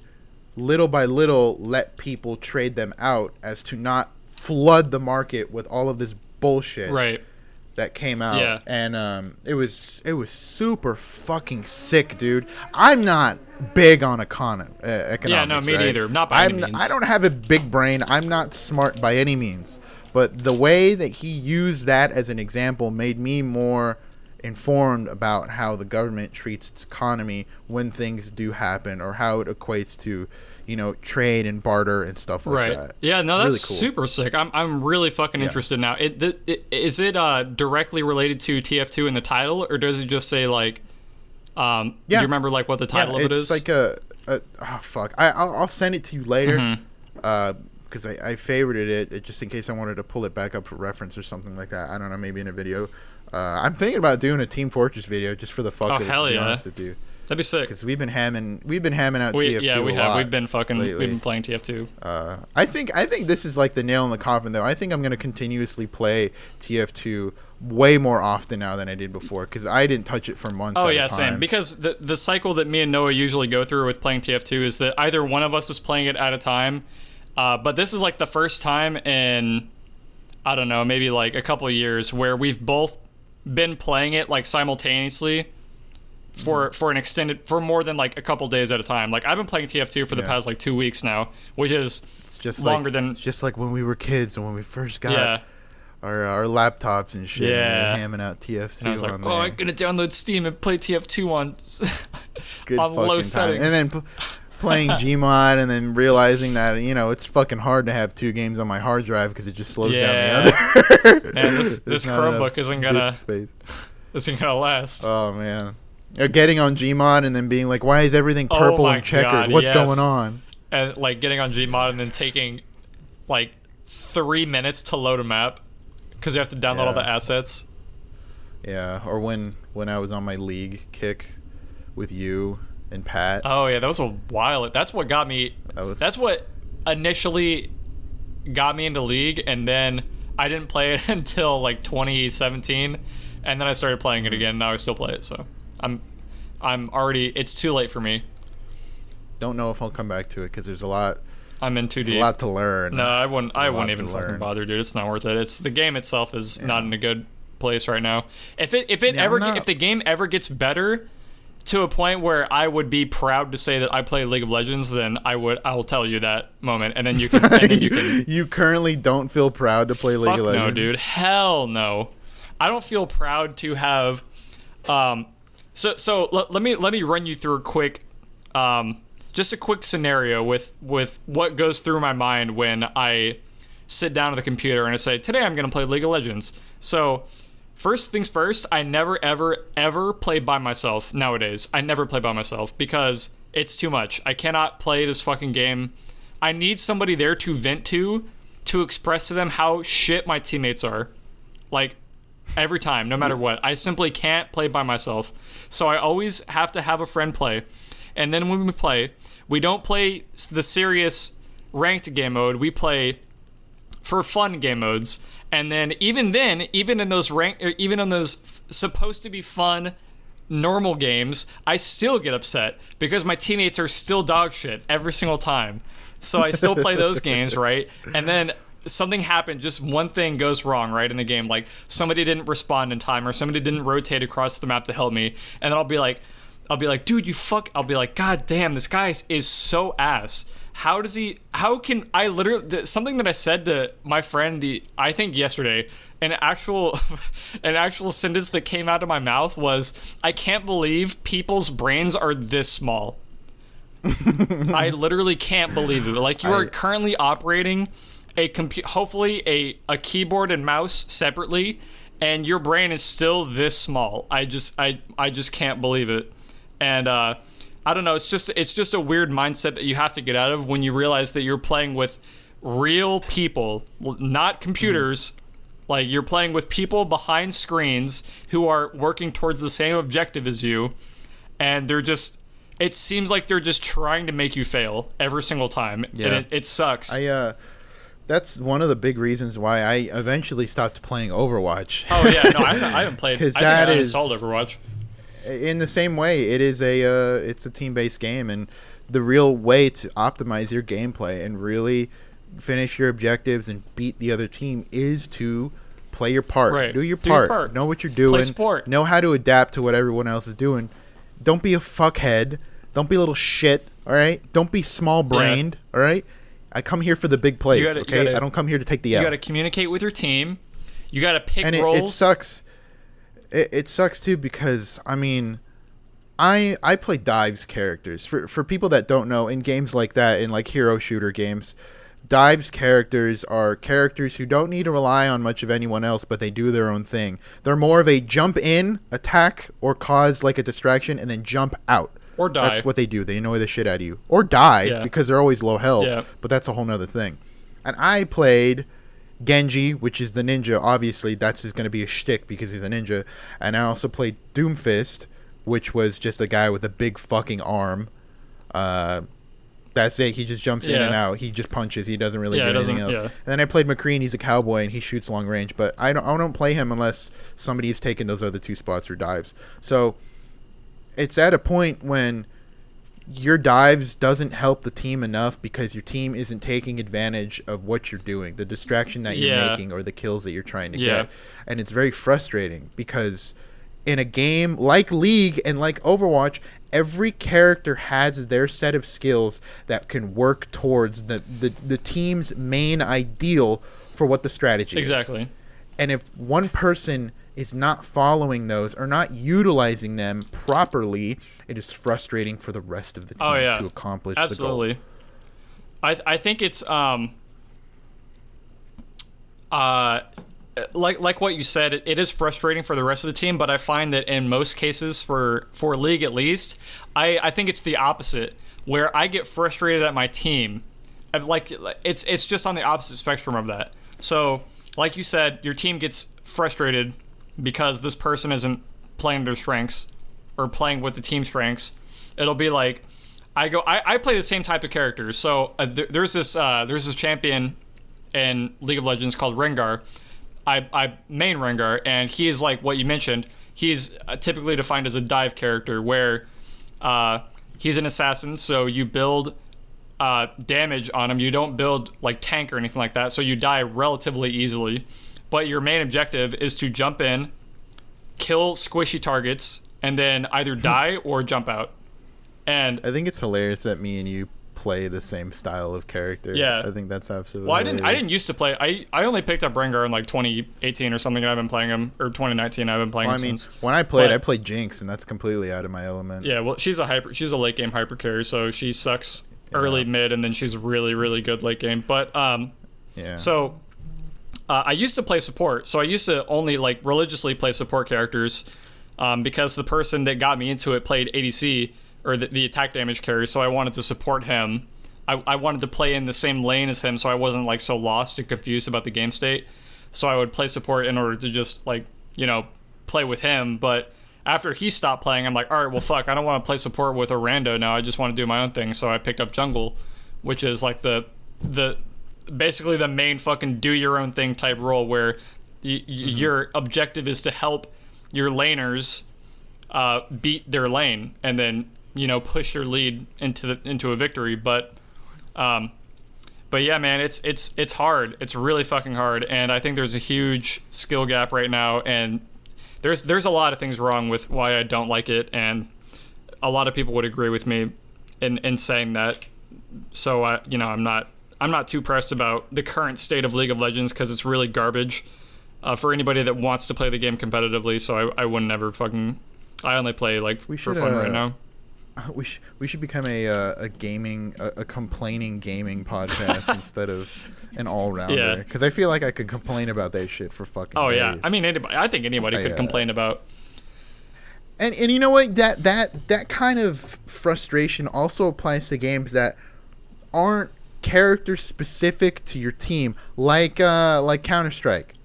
little by little let people trade them out as to not flood the market with all of this bullshit. Right. That came out. Yeah. And it was super fucking sick, dude. I'm not big on economics. Yeah, no, me neither. Not by any means. I don't have a big brain. I'm not smart by any means. But the way that he used that as an example made me more informed about how the government treats its economy when things do happen, or how it equates to, trade and barter and stuff like that. Yeah, no, that's really cool. Super sick. I'm really fucking interested now. Is it directly related to TF2 in the title, or does it just say like, do you remember like what the title of it is? It's like I'll send it to you later. Because I favorited it just in case I wanted to pull it back up for reference or something like that. I don't know, maybe in a video. I'm thinking about doing a Team Fortress video just for the fuck of it, to be honest with you. That'd be sick. Because we've been hamming out TF2 Yeah, we a have. lot We've been lately. playing TF2. I think this is like the nail in the coffin, though. I think I'm going to continuously play TF2 way more often now than I did before, because I didn't touch it for months at a time. Same. Because the cycle that me and Noah usually go through with playing TF2 is that either one of us is playing it at a time, but this is like the first time in, I don't know, maybe like a couple of years where we've both been playing it like simultaneously for more than like a couple days at a time. Like I've been playing TF2 for the past like 2 weeks now, which is it's just longer than it's just like when we were kids and when we first got our laptops and shit. Yeah. And we were hamming out TF2 and I was like, on there. I'm gonna download Steam and play TF2 on Good on fucking low time. settings. And then playing Gmod and then realizing that, you know, it's fucking hard to have 2 games on my hard drive because it just slows down the other. Man, this Chromebook isn't gonna last. Oh man. Getting on Gmod and then being like, why is everything purple and checkered? God, what's going on? And like getting on Gmod and then taking like 3 minutes to load a map because you have to download all the assets. Yeah, or when I was on my League kick with you and Pat. Oh yeah, that was a while. That's what got me. That's what initially got me into League, and then I didn't play it until like 2017, and then I started playing it again. Now I still play it, so I'm already. It's too late for me. Don't know if I'll come back to it because there's a lot. I'm in too deep. A lot to learn. No, I wouldn't even fucking bother, dude. It's not worth it. It's the game itself is not in a good place right now. If the game ever gets better to a point where I would be proud to say that I play League of Legends, then I'll tell you that moment, and then you can. You currently don't feel proud to play League of Legends? No, dude. Hell no. I don't feel proud to have. So let me run you through a quick, just a quick scenario with what goes through my mind when I sit down at the computer and I say, today I'm gonna play League of Legends. So. First things first, I never, ever play by myself nowadays. I never play by myself because it's too much. I cannot play this fucking game. I need somebody there to vent to express to them how shit my teammates are. Like, every time, no matter what. I simply can't play by myself. So I always have to have a friend play. And then when we play, we don't play the serious ranked game mode. We play for fun game modes. And then, even in those supposed to be fun, normal games, I still get upset because my teammates are still dog shit every single time. So I still play those games, right? And then something happened, just one thing goes wrong, right, in the game. Like, somebody didn't respond in time or somebody didn't rotate across the map to help me. And then I'll be like, dude, I'll be like, God damn, this guy is so ass. How can I literally, something that I said to my friend, I think yesterday, an actual sentence that came out of my mouth was, I can't believe people's brains are this small. I literally can't believe it. Like, you are currently operating hopefully a keyboard and mouse separately, and your brain is still this small. I just can't believe it. And, I don't know. It's just a weird mindset that you have to get out of when you realize that you're playing with real people, not computers. Like, you're playing with people behind screens who are working towards the same objective as you, and it seems like they're just trying to make you fail every single time. Yeah. And it sucks. That's one of the big reasons why I eventually stopped playing Overwatch. Oh yeah, no, I haven't played. I think I installed Overwatch. In the same way, it's a team-based game, and the real way to optimize your gameplay and really finish your objectives and beat the other team is to play your part. Right. Do your part. Know what you're doing. Play sport. Know how to adapt to what everyone else is doing. Don't be a fuckhead. Don't be a little shit, all right? Don't be small-brained, all right? I come here for the big plays, okay? I don't come here to take the L. You got to communicate with your team. You got to pick roles. And it sucks. It sucks too because I mean, I play Dives characters. For people that don't know, in games like that, in like hero shooter games, Dives characters are characters who don't need to rely on much of anyone else, but they do their own thing. They're more of a jump in, attack, or cause like a distraction, and then jump out. Or die. That's what they do. They annoy the shit out of you. Or die because they're always low health. But that's a whole nother thing. And I played Genji, which is the ninja. Obviously, that's just going to be a shtick because he's a ninja. And I also played Doomfist, which was just a guy with a big fucking arm. That's it. He just jumps in and out. He just punches. He doesn't really do anything else. And then I played McCree, and he's a cowboy, and he shoots long range. But I don't play him unless somebody's taken those other two spots or dives. So it's at a point when your dives doesn't help the team enough because your team isn't taking advantage of what you're doing, the distraction that you're making or the kills that you're trying to get. And it's very frustrating because in a game like League and like Overwatch, every character has their set of skills that can work towards the team's main ideal for what the strategy is. Exactly. And if one person is not following those or not utilizing them properly, it is frustrating for the rest of the team to accomplish the goal. I think it's like what you said, it is frustrating for the rest of the team, but I find that in most cases for League at least, I think it's the opposite, where I get frustrated at my team. Like it's just on the opposite spectrum of that. So like you said, your team gets frustrated because this person isn't playing their strengths or playing with the team strengths. It'll be like I play the same type of characters. So there's this champion in League of Legends called Rengar. I main Rengar, and he is like what you mentioned. He's typically defined as a dive character, where he's an assassin, so you build damage on him. You don't build like tank or anything like that, so you die relatively easily. But your main objective is to jump in, kill squishy targets, and then either die or jump out. And I think it's hilarious that me and you play the same style of character. Yeah, I think that's absolutely. Well, I didn't used to play. I only picked up Rengar in like 2018 or something, and I've been playing him, or 2019. I've been playing him since. When I played Jinx, and that's completely out of my element. Yeah, well, she's a late game hyper carry, so she sucks early, mid, and then she's really, really good late game. But yeah. So I used to play support, so I used to only like religiously play support characters, because the person that got me into it played ADC, or the attack damage carry, so I wanted to support him. I wanted to play in the same lane as him, so I wasn't like so lost and confused about the game state. So I would play support in order to just like, play with him. But after he stopped playing, I'm like, all right, well, fuck, I don't want to play support with a rando now. I just want to do my own thing. So I picked up jungle, which is like the basically the main fucking do your own thing type role, where your objective is to help your laners beat their lane, and then push your lead into a victory. But yeah, man, it's hard. It's really fucking hard, and I think there's a huge skill gap right now, and there's a lot of things wrong with why I don't like it, and a lot of people would agree with me in saying that. So I'm not too pressed about the current state of League of Legends, because it's really garbage for anybody that wants to play the game competitively. So I wouldn't ever fucking. I only play like for fun right now. We should become a complaining gaming podcast instead of an all-rounder. Yeah. Because I feel like I could complain about that shit for fucking days. Yeah. I mean, I think anybody could complain about. And you know what? That kind of frustration also applies to games that aren't character specific to your team, like Counter-Strike.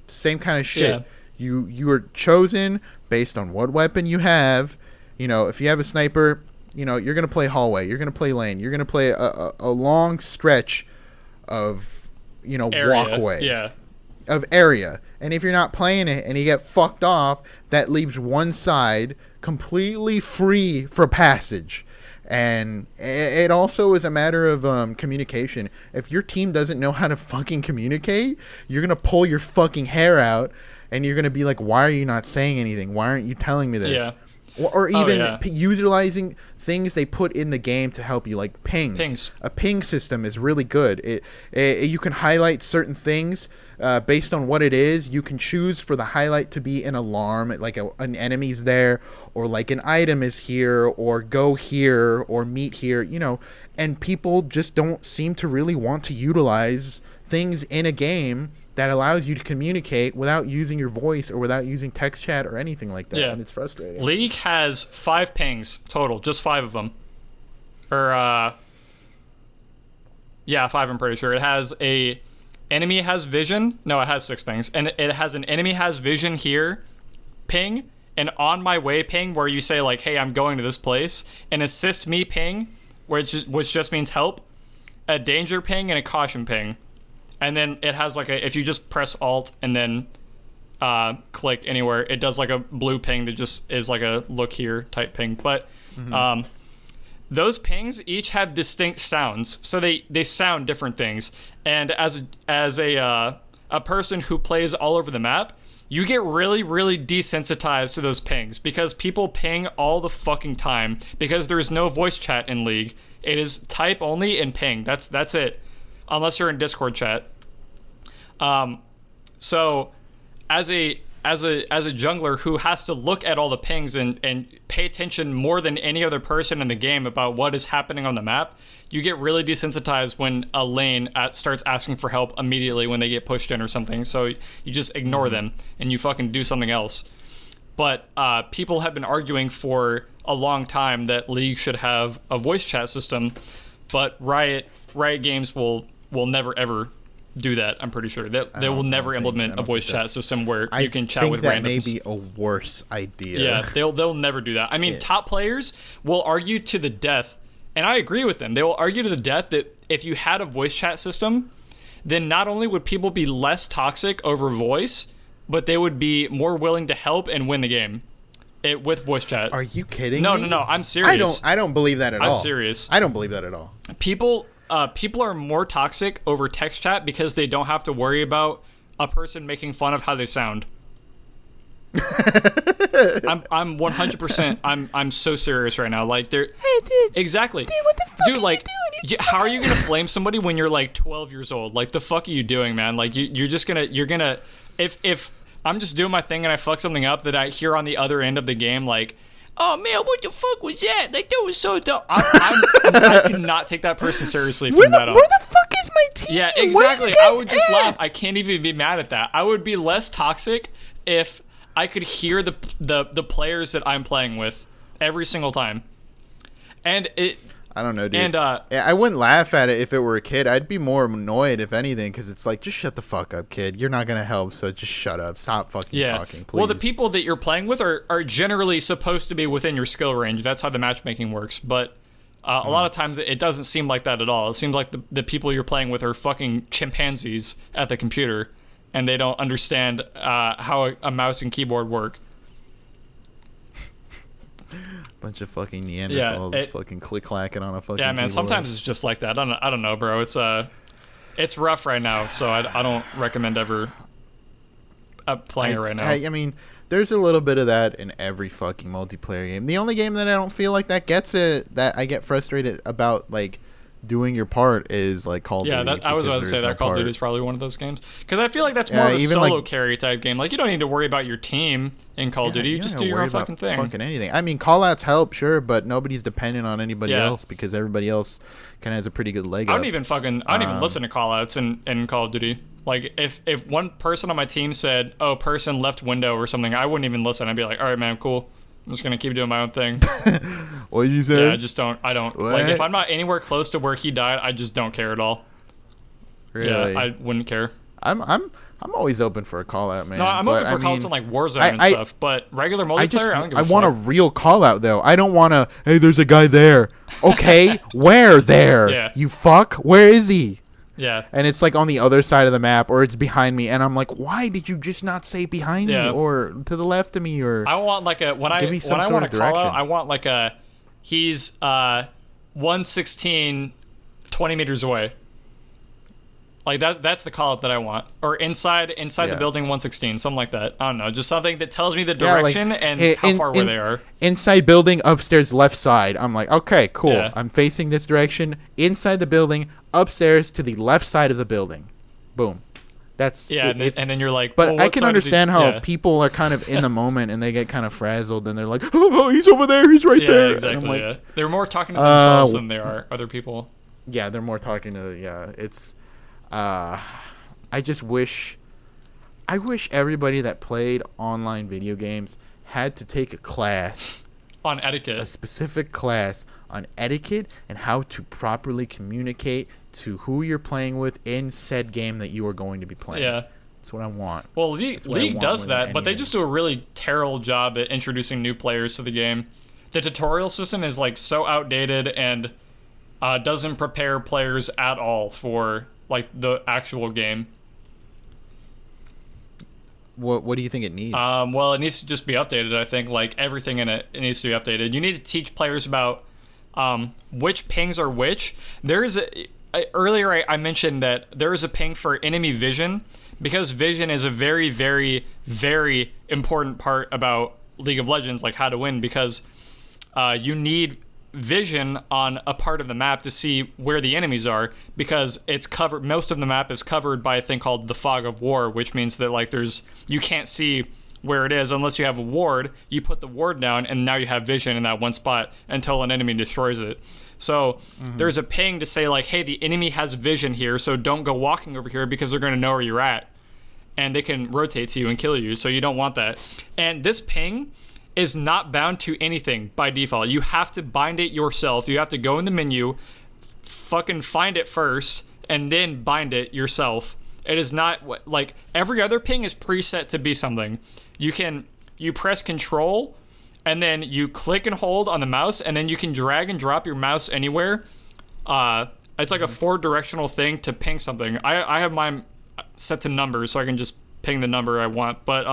Same kind of shit. Yeah. You are chosen based on what weapon you have. If you have a sniper, you're going to play hallway. You're going to play lane. You're going to play a long stretch of, area. Walkway. Yeah. Of area. And if you're not playing it and you get fucked off, that leaves one side completely free for passage. And it also is a matter of communication. If your team doesn't know how to fucking communicate, you're going to pull your fucking hair out, and you're going to be like, why are you not saying anything? Why aren't you telling me this? Yeah. Or even utilizing things they put in the game to help you, like pings. A ping system is really good. You can highlight certain things based on what it is. You can choose for the highlight to be an alarm, like an enemy's there, or like an item is here, or go here, or meet here, and people just don't seem to really want to utilize things in a game that allows you to communicate without using your voice or without using text chat or anything like that. Yeah. And it's frustrating. League has 5 pings total, just 5 of them. Or 5, I'm pretty sure. It has a enemy has vision. No, it has 6 pings. And it has an enemy has vision here ping, and on my way ping, where you say like, hey, I'm going to this place, an assist me ping, which just means help, a danger ping, and a caution ping. And then it has like if you just press Alt and then click anywhere, it does like a blue ping that just is like a look here type ping. But those pings each have distinct sounds, so they sound different things. And as a person who plays all over the map, you get really, really desensitized to those pings, because people ping all the fucking time, because there's no voice chat in League. It is type only and ping. That's it. Unless you're in Discord chat. So as a jungler who has to look at all the pings and pay attention more than any other person in the game about what is happening on the map, you get really desensitized when a lane starts asking for help immediately when they get pushed in or something. So you just ignore them and you fucking do something else. But people have been arguing for a long time that League should have a voice chat system, but Riot Games will never ever do that. I'm pretty sure they will never implement a voice chat system where you can chat with randoms. I think that may be a worse idea. Yeah, they'll never do that. I mean, top players will argue to the death, and I agree with them. They will argue to the death that if you had a voice chat system, then not only would people be less toxic over voice, but they would be more willing to help and win the game with voice chat. Are you kidding me? No. I'm serious. I don't believe that at all. I'm serious. I don't believe that at all. People are more toxic over text chat because they don't have to worry about a person making fun of how they sound. I'm 100%. I'm so serious right now. Like they're exactly. Dude, what the fuck dude, like, how are you gonna flame somebody when you're like 12 years old? Like, the fuck are you doing, man? Like, you're gonna if I'm just doing my thing and I fuck something up that I hear on the other end of the game, like, oh man, what the fuck was that? Like, that was so dumb. I cannot take that person seriously from that up. Where the fuck is my team? Yeah, exactly. I would just laugh. I can't even be mad at that. I would be less toxic if I could hear the players that I'm playing with every single time. And I don't know, dude. And I wouldn't laugh at it if it were a kid. I'd be more annoyed, if anything, because it's like, just shut the fuck up, kid. You're not gonna help, so just shut up. Stop fucking talking, please. Well, the people that you're playing with are generally supposed to be within your skill range. That's how the matchmaking works. But a lot of times it doesn't seem like that at all. It seems like the people you're playing with are fucking chimpanzees at the computer, and they don't understand how a mouse and keyboard work. Bunch of fucking Neanderthals fucking click-clacking on a fucking man, keyboard. Sometimes it's just like that. I don't know, bro. It's rough right now, so I don't recommend ever playing it right now. I mean, there's a little bit of that in every fucking multiplayer game. The only game that I don't feel like that gets it, that I get frustrated about, like, doing your part is like Call of Duty. Yeah, I was about to say that Call of Duty is probably one of those games, because I feel like that's more of a solo carry type game. Like, you don't need to worry about your team in Call of Duty. You just do your own fucking thing. Fucking anything. I mean, call-outs help, sure, but nobody's dependent on anybody else, because everybody else kind of has a pretty good leg up. I don't even listen to call-outs in Call of Duty. Like, if one person on my team said, "Oh, person left window" or something, I wouldn't even listen. I'd be like, "All right, man, cool. I'm just gonna keep doing my own thing." What did you say? Yeah, I don't. What? Like, if I'm not anywhere close to where he died, I just don't care at all. Really? Yeah, I wouldn't care. I'm always open for a call out, man. No, I'm open for call outs on like Warzone and stuff, but regular multiplayer, I don't give a fuck. I want a real call out though. I don't want to, hey, there's a guy there. Okay, where there? Yeah. You fuck? Where is he? Yeah. And it's like on the other side of the map, or it's behind me, and I'm like, why did you just not say behind me or to the left of me? Or I want like a when I want to call out, I want like a he's 116 20 meters away. Like that's the call out that I want. Or inside the building 116, something like that. I don't know, just something that tells me the direction and how far away they are. Inside building, upstairs left side. I'm like, okay, cool. Yeah. I'm facing this direction. Inside the building, upstairs to the left side of the building. Boom. That's and then you're like, but I can understand how people are kind of in the moment and they get kind and frazzled and they're like, oh, he's over there, he's right there. Yeah, exactly. Like, they're more talking to themselves than they are other people. Yeah, they're more talking to it's I wish everybody that played online video games had to take a class on etiquette, a specific class on etiquette and how to properly communicate to who you're playing with in said game that you are going to be playing. Yeah, that's what I want. Well, League does that, but they just do a really terrible job at introducing new players to the game. The tutorial system is like so outdated and doesn't prepare players at all for like the actual game. What do you think it needs? Well, it needs to just be updated. I think like everything in it needs to be updated. You need to teach players about which pings are which. Earlier I mentioned that there is a ping for enemy vision, because vision is a very, very, very important part about League of Legends, like how to win, because you need vision on a part of the map to see where the enemies are, because it's covered. Most of the map is covered by a thing called the fog of war, which means that like you can't see where it is unless you have a ward. You put the ward down, and now you have vision in that one spot until an enemy destroys it. So there's a ping to say like, hey, the enemy has vision here, so don't go walking over here because they're going to know where you're at, and they can rotate to you and kill you. So you don't want that. And this ping is not bound to anything by default. You have to bind it yourself. You have to go in the menu, fucking find it first, and then bind it yourself. It is not like every other ping is preset to be something. You press control, and then you click and hold on the mouse, and then you can drag and drop your mouse anywhere. It's like a 4-directional thing to ping something. I have mine set to numbers, so I can just ping the number I want. But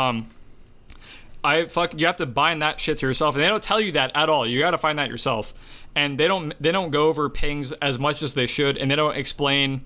you have to bind that shit to yourself, and they don't tell you that at all. You got to find that yourself, and they don't go over pings as much as they should, and they don't explain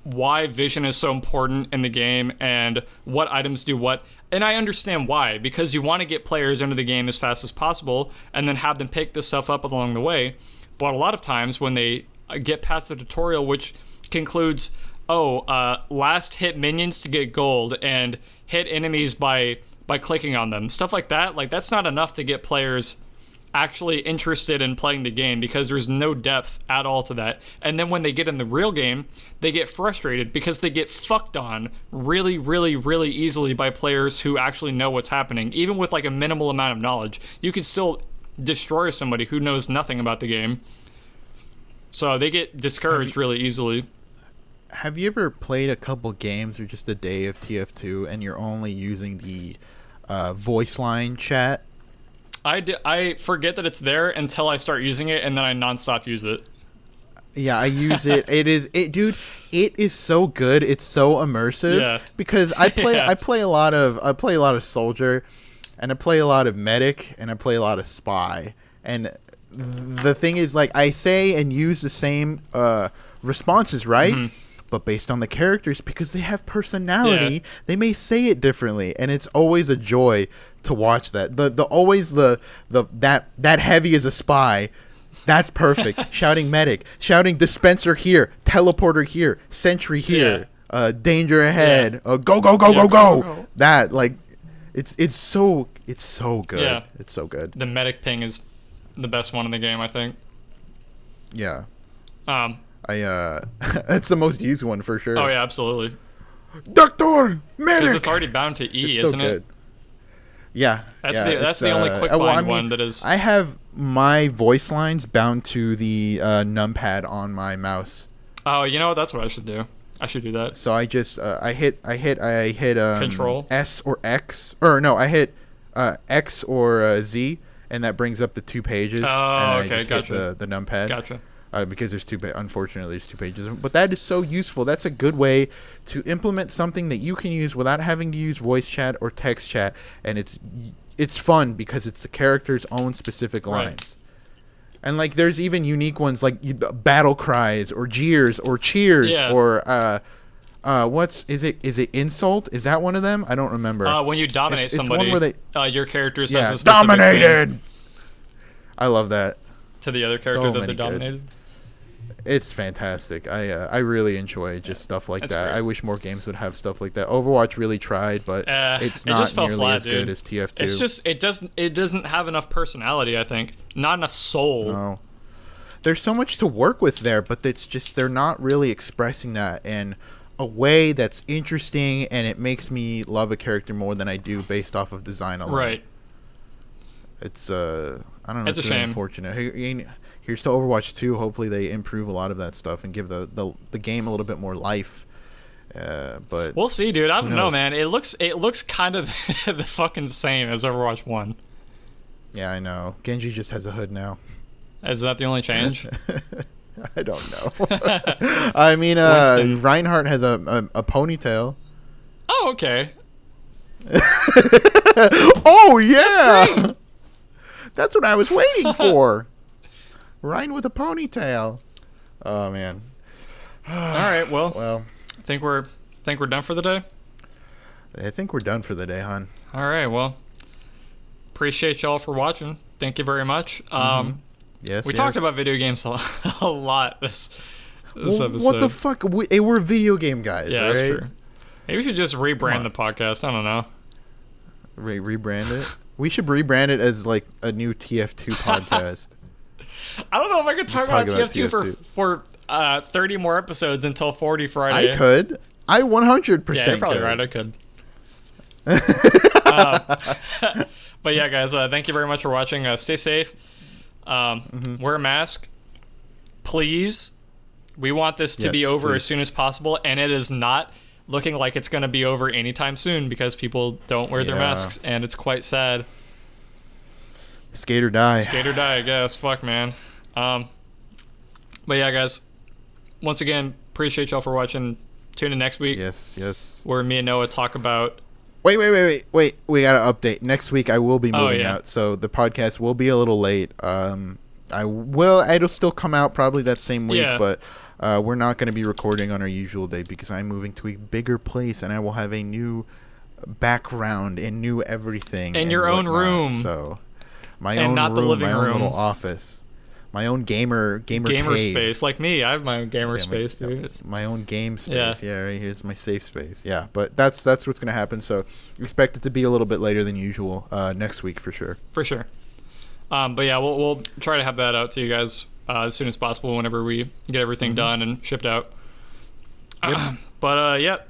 why vision is so important in the game and what items do what. And I understand why, because you want to get players into the game as fast as possible and then have them pick this stuff up along the way. But a lot of times when they get past the tutorial, which concludes, last hit minions to get gold and hit enemies by clicking on them, stuff like that, like that's not enough to get players actually interested in playing the game, because there's no depth at all to that. And then when they get in the real game, they get frustrated because they get fucked on really, really, really easily by players who actually know what's happening. Even with like a minimal amount of knowledge, you can still destroy somebody who knows nothing about the game. So they get discouraged really easily. Have you ever played a couple games or just a day of TF2 and you're only using the voice line chat? I forget that it's there until I start using it, and then I nonstop use it. Yeah, I use it. Dude, it is so good. It's so immersive. Yeah. Because I play a lot of soldier, and I play a lot of medic, and I play a lot of spy. And the thing is, like, I say and use the same responses, right? Mm-hmm. But based on the characters, because they have personality, they may say it differently, and it's always a joy to watch that. That heavy as a spy, that's perfect. Shouting medic, shouting dispenser here, teleporter here, sentry here, danger ahead, go. That, like, it's so good. Yeah. It's so good. The medic ping is the best one in the game, I think. Yeah. It's the most used one for sure. Oh yeah, absolutely. Doctor, medic. Because it's already bound to E, isn't it? Yeah, that's the only quick bind one that is. I have my voice lines bound to the numpad on my mouse. Oh, you know what? That's what I should do. I should do that. So I just I hit Control S or X, or no, I hit X or Z, and that brings up the 2 pages. Oh, and then okay, I just gotcha. hit the numpad. Gotcha. Because unfortunately there's 2 pages, but that is so useful. That's a good way to implement something that you can use without having to use voice chat or text chat, and it's fun because it's the character's own specific lines. Right. And like there's even unique ones like battle cries or jeers or cheers or is it insult? Is that one of them? I don't remember. When you dominate somebody, it's one where your character says a specific dominated thing I love that. To the other character that they dominated. It's fantastic. I really enjoy just stuff like that. Great. I wish more games would have stuff like that. Overwatch really tried, but it's not nearly as good as TF2. It's just it doesn't have enough personality, I think. Not enough soul. No. There's so much to work with there, but it's just they're not really expressing that in a way that's interesting, and it makes me love a character more than I do based off of design alone. Right. It's I don't know. It's a shame. Unfortunate. Here's to Overwatch 2. Hopefully they improve a lot of that stuff and give the game a little bit more life. But we'll see, dude. I don't know, man. It looks kind of the fucking same as Overwatch 1. Yeah, I know. Genji just has a hood now. Is that the only change? I don't know. I mean, Reinhardt has a ponytail. Oh, okay. Oh yeah. That's what I was waiting for. Ryan with a ponytail. Oh man. All right. Well. I think we're done for the day. I think we're done for the day, hon. All right. Well, appreciate y'all for watching. thank you very much. Yes, we talked about video games a lot this episode. What the fuck? We're video game guys, yeah, right? That's true. Maybe we should just rebrand the podcast. I don't know. Rebrand it? We should rebrand it as like a new TF2 podcast. I don't know if I could talk about TF2 for 30 more episodes until 40 Friday. I could. I 100% Yeah, you're probably could. right. I could. But yeah, guys, thank you very much for watching. Stay safe. Wear a mask. Please. We want this to be over as soon as possible, and it is not looking like it's going to be over anytime soon because people don't wear their masks, and it's quite sad. Skate or die. Skate or die, I guess. Fuck, man. But yeah, guys, once again, appreciate y'all for watching. Tune in next week. Yes. Where me and Noah talk about... Wait. We got to update. Next week I will be moving out, so the podcast will be a little late. It'll still come out probably that same week, but we're not going to be recording on our usual day because I'm moving to a bigger place and I will have a new background and new everything. And your own room. So my own room, my own little office. My own gamer space, like me. I have my own gamer space, dude. It's my own game space. Yeah, right here's my safe space. Yeah, but that's what's gonna happen. So expect it to be a little bit later than usual next week for sure. For sure. But yeah, we'll try to have that out to you guys as soon as possible whenever we get everything done and shipped out. Yep. But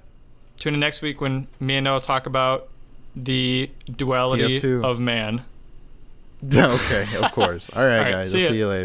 tune in next week when me and Noah talk about the duality TF2. of man. Okay, of course. All right, guys. I'll see you later.